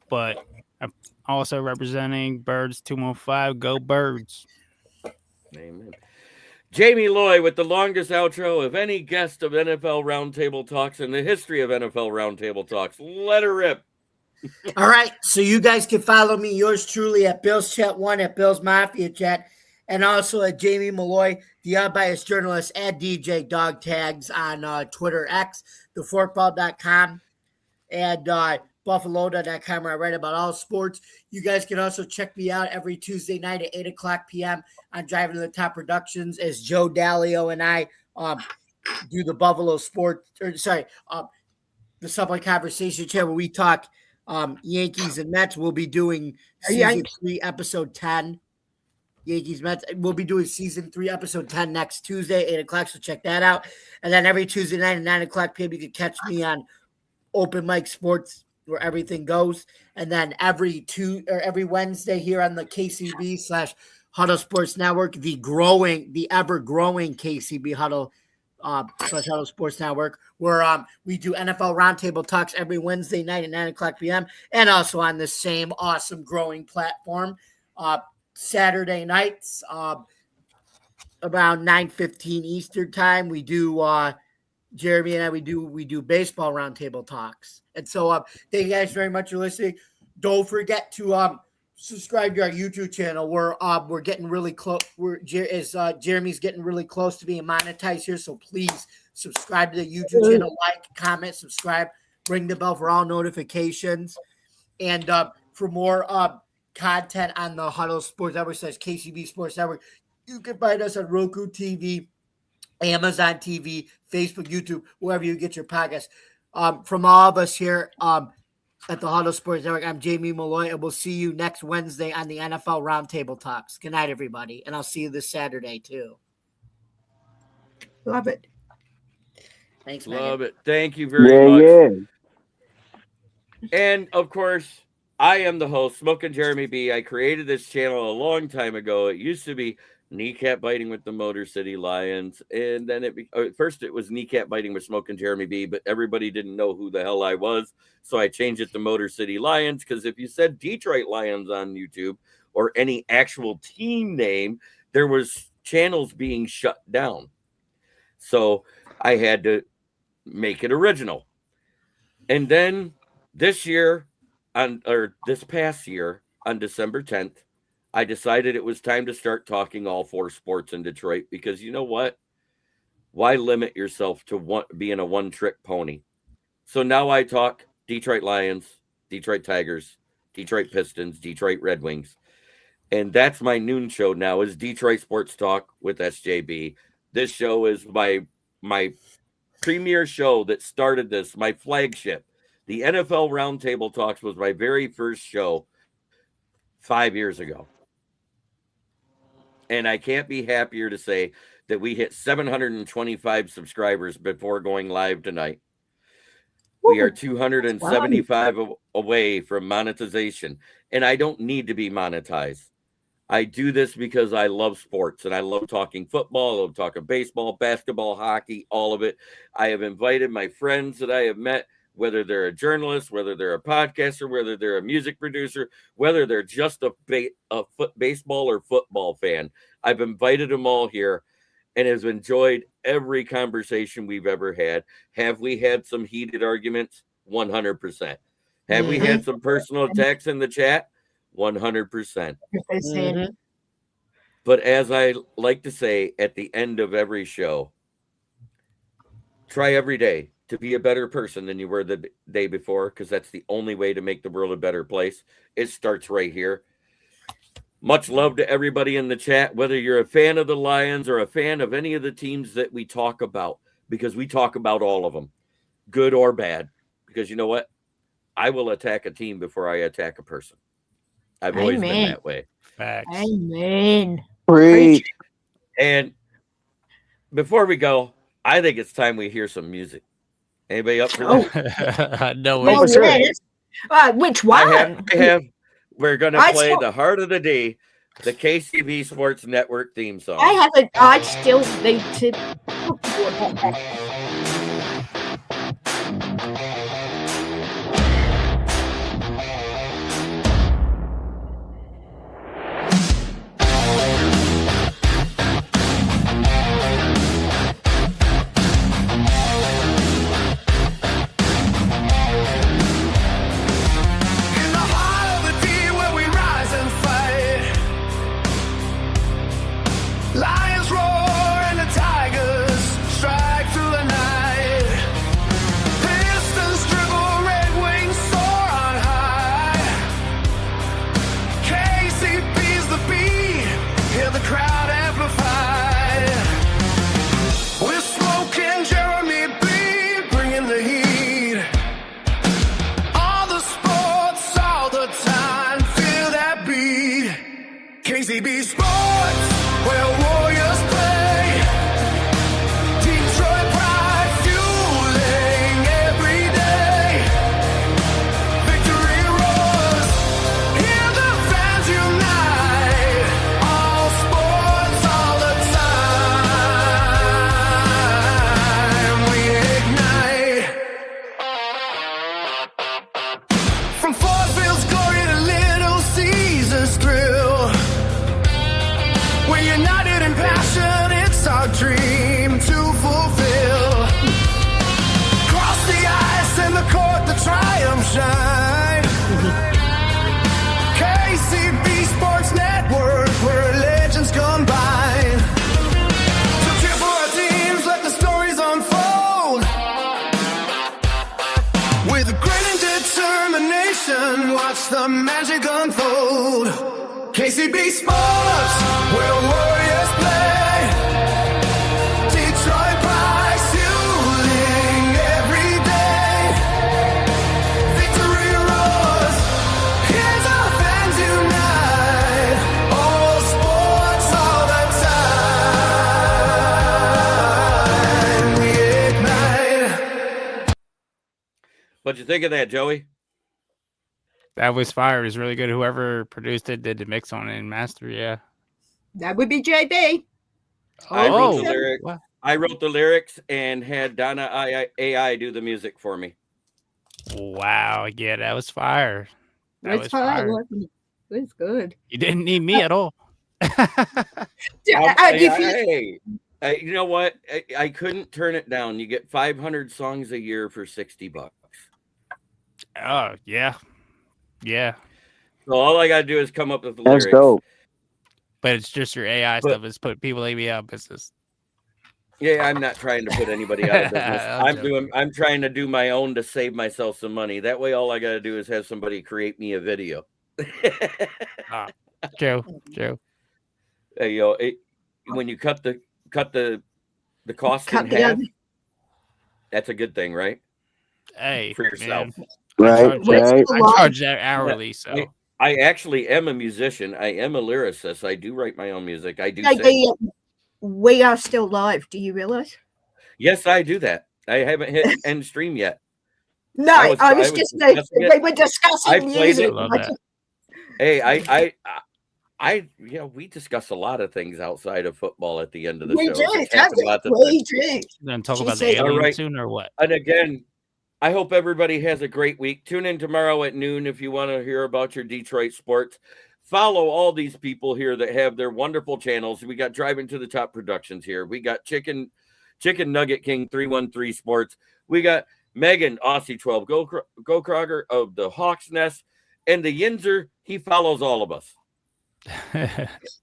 but I'm also representing Birds 215. Go Birds. Amen. Jamie Loy with the longest outro of any guest of NFL Roundtable Talks in the history of NFL Roundtable Talks. Let her rip. All right, so you guys can follow me, yours truly, at Bill's Chat 1, at Bill's Mafia Chat, and also at Jamie Malloy, the unbiased journalist, at DJ Dog Tags on Twitter X, theforkball.com, and buffaloda.com, where I write about all sports. You guys can also check me out every Tuesday night at 8 o'clock p.m. on Driving to the Top Productions as Joe Dalio and I do the Buffalo Sports, the Subway Conversation Chair, where we talk Yankees and Mets. We'll be doing season 3, episode 10. Yankees Mets. We'll be doing season 3, episode 10 next Tuesday, 8 o'clock. So check that out. And then every Tuesday night at 9 o'clock p.m. you can catch me on Open Mic Sports, where everything goes. And then every Wednesday here on the KCB / Huddle Sports Network, the ever growing KCB Huddle / Huddle Sports Network, where we do NFL Roundtable Talks every Wednesday night at 9 o'clock p.m. and also on the same awesome growing platform Saturday nights around 9:15 Eastern time. We do Jeremy and I we do baseball roundtable talks. And so thank you guys very much for listening. Don't forget to subscribe to our YouTube channel. We're getting really close. Jeremy's getting really close to being monetized here. So please subscribe to the YouTube channel, like, comment, subscribe, ring the bell for all notifications. And for more content on the Huddle Sports Network / KCB Sports Network, you can find us on Roku TV, Amazon TV, Facebook, YouTube, wherever you get your podcasts. From all of us here at the Huddle Sports Network, I'm Jamie Malloy, and we'll see you next Wednesday on the NFL Roundtable Talks. Good night, everybody, and I'll see you this Saturday, too. Love it. Thanks, Megan. Love it. Thank you very much. Yeah. And, of course, I am the host, Smokin' Jeremy B. I created this channel a long time ago. It used to be Kneecap Biting with the Motor City Lions, and then first it was Kneecap Biting with Smokin' Jeremy B, but everybody didn't know who the hell I was, so I changed it to Motor City Lions, because if you said Detroit Lions on YouTube or any actual team name, there was channels being shut down. So I had to make it original. And then this past year on December 10th, I decided it was time to start talking all 4 sports in Detroit, because you know what? Why limit yourself to being a one-trick pony? So now I talk Detroit Lions, Detroit Tigers, Detroit Pistons, Detroit Red Wings. And that's my noon show now, is Detroit Sports Talk with SJB. This show is my premier show that started this, my flagship. The NFL Roundtable Talks was my very first show 5 years ago. And I can't be happier to say that we hit 725 subscribers before going live tonight. We are 275 away from monetization, and I don't need to be monetized. I do this because I love sports, and I love talking football, I love talking baseball, basketball, hockey, all of it. I have invited my friends that I have met, whether they're a journalist, whether they're a podcaster, whether they're a music producer, whether they're just a baseball or football fan. I've invited them all here and has enjoyed every conversation we've ever had. Have we had some heated arguments? 100%. Have we had some personal attacks in the chat? 100%. But as I like to say at the end of every show, try every day to be a better person than you were the day before, because that's the only way to make the world a better place. It starts right here. Much love to everybody in the chat, whether you're a fan of the Lions or a fan of any of the teams that we talk about, because we talk about all of them, good or bad. Because you know what? I will attack a team before I attack a person. I've always been that way. Facts. Amen. Preach. And before we go, I think it's time we hear some music. Anybody up for that? No Oh, way. yes. Which one? We're going to play the Heart of the D, the KCB Sports Network theme song. I still need to. In the heart of the D where we rise and fight, lions roar and the tigers strike through the night. Pistons dribble, red wings soar on high. KCB's the beat, hear the crowd amplify. We're smoking Jeremy B, bringing the heat. All the sports, all the time, feel that beat. KCB Sports, where warriors play. Detroit pride, fueling every day. Victory roars, hear the fans unite. All sports, all the time, we ignite. From Fort Bill's glory to Little Caesar's thrill, we're united in passion, it's our dream to fulfill. Cross the ice and the court, the triumph shine. KCB Sports Network, where legends combine. So cheer for our teams, let the stories unfold. With grit and determination, watch the magic unfold. KCB Sports, where warriors play. Detroit pride, fueling every day. Victory roars, here's our fans unite. All sports, all the time, we ignite. What'd you think of that, Joey? That was fire. It was really good. Whoever produced it did the mix on it and master. Yeah. That would be JB. I wrote the Oh. lyrics. Wow. I wrote the lyrics and had Donna AI do the music for me. Wow. Yeah, that was fire. That That's was fine. fire. wasn't it? It was good. You didn't need me at all. You know what? I couldn't turn it down. You get 500 songs a year for $60. Oh, yeah. Yeah. So all I got to do is come up with the That's lyrics. dope. But it's just your AI stuff is put people like me out of business. Yeah, I'm not trying to put anybody out of business. I'm trying to do my own to save myself some money. That way, all I got to do is have somebody create me a video. Joe. Hey, when you cut the cost in half, that's a good thing, right? Hey, for yourself, man. Right? I charge that hourly, so. I actually am a musician. I am a lyricist. I do write my own music. I do sing. We are still live. Do you realize? Yes, I do that. I haven't hit end stream yet. No, I was just we were discussing music. Hey, we discuss a lot of things outside of football at the end of the show. We do. Then talk about the alien soon or what? And again, I hope everybody has a great week. Tune in tomorrow at noon if you want to hear about your Detroit sports. Follow all these people here that have their wonderful channels. We got Driving to the Top Productions here. We got Chicken Nugget King 313 Sports. We got Megan Aussie 12 Go Kroger of the Hawks Nest, and the Yinzer. He follows all of us.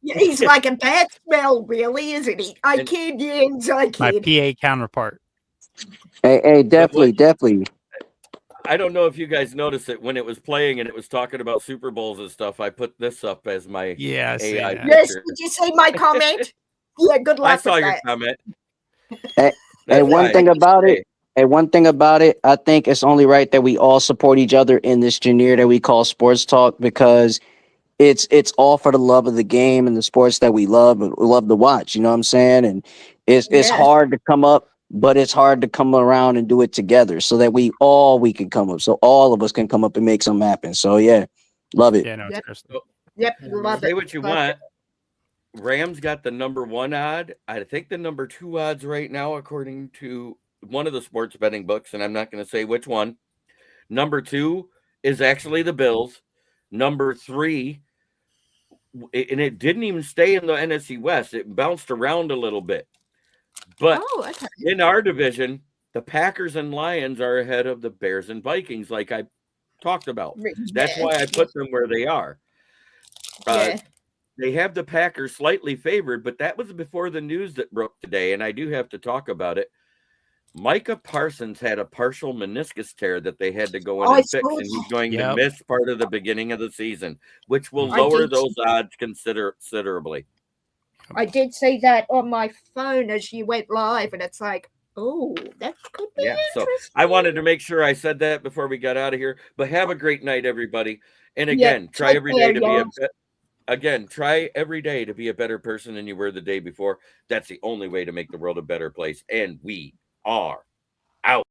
He's like a bad smell, really, isn't he? I kid, Yins. I kid. My PA counterpart. Hey, definitely. I don't know if you guys noticed it when it was playing and it was talking about Super Bowls and stuff. I put this up as my AI picture. Yes, did you see my comment? Yeah, good luck. I saw your comment. Hey, one thing about it, I think it's only right that we all support each other in this genre that we call sports talk, because it's all for the love of the game and the sports that we love to watch. You know what I'm saying? And it's hard to come up, but it's hard to come around and do it together so that we can come up. So all of us can come up and make something happen. So yeah, love it. Yeah, no, love Say it. what you want. Rams got the number 1 odd. I think the number 2 odds right now, according to one of the sports betting books, and I'm not going to say which one. Number 2 is actually the Bills. Number 3, and it didn't even stay in the NFC West. It bounced around a little bit. But in our division, the Packers and Lions are ahead of the Bears and Vikings, like I talked about. That's why I put them where they are. They have the Packers slightly favored, but that was before the news that broke today, and I do have to talk about it. Micah Parsons had a partial meniscus tear that they had to go in and fix, and he's going to miss part of the beginning of the season, which will lower those odds considerably. I did see that on my phone as you went live, and it's like, oh, that could be interesting. So I wanted to make sure I said that before we got out of here. But have a great night, everybody. And again, try every day to be a better person than you were the day before. That's the only way to make the world a better place. And we are out.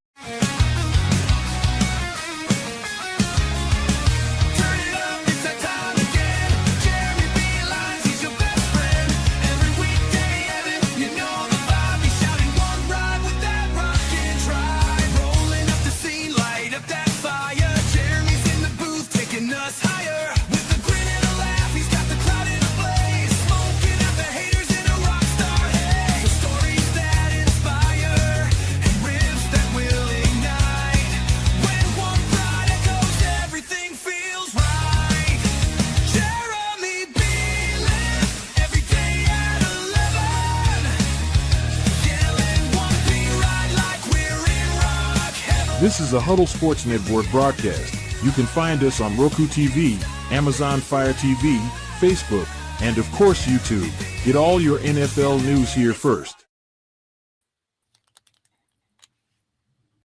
This is a Huddle Sports Network broadcast. You can find us on Roku TV, Amazon Fire TV, Facebook, and of course YouTube. Get all your NFL news here first.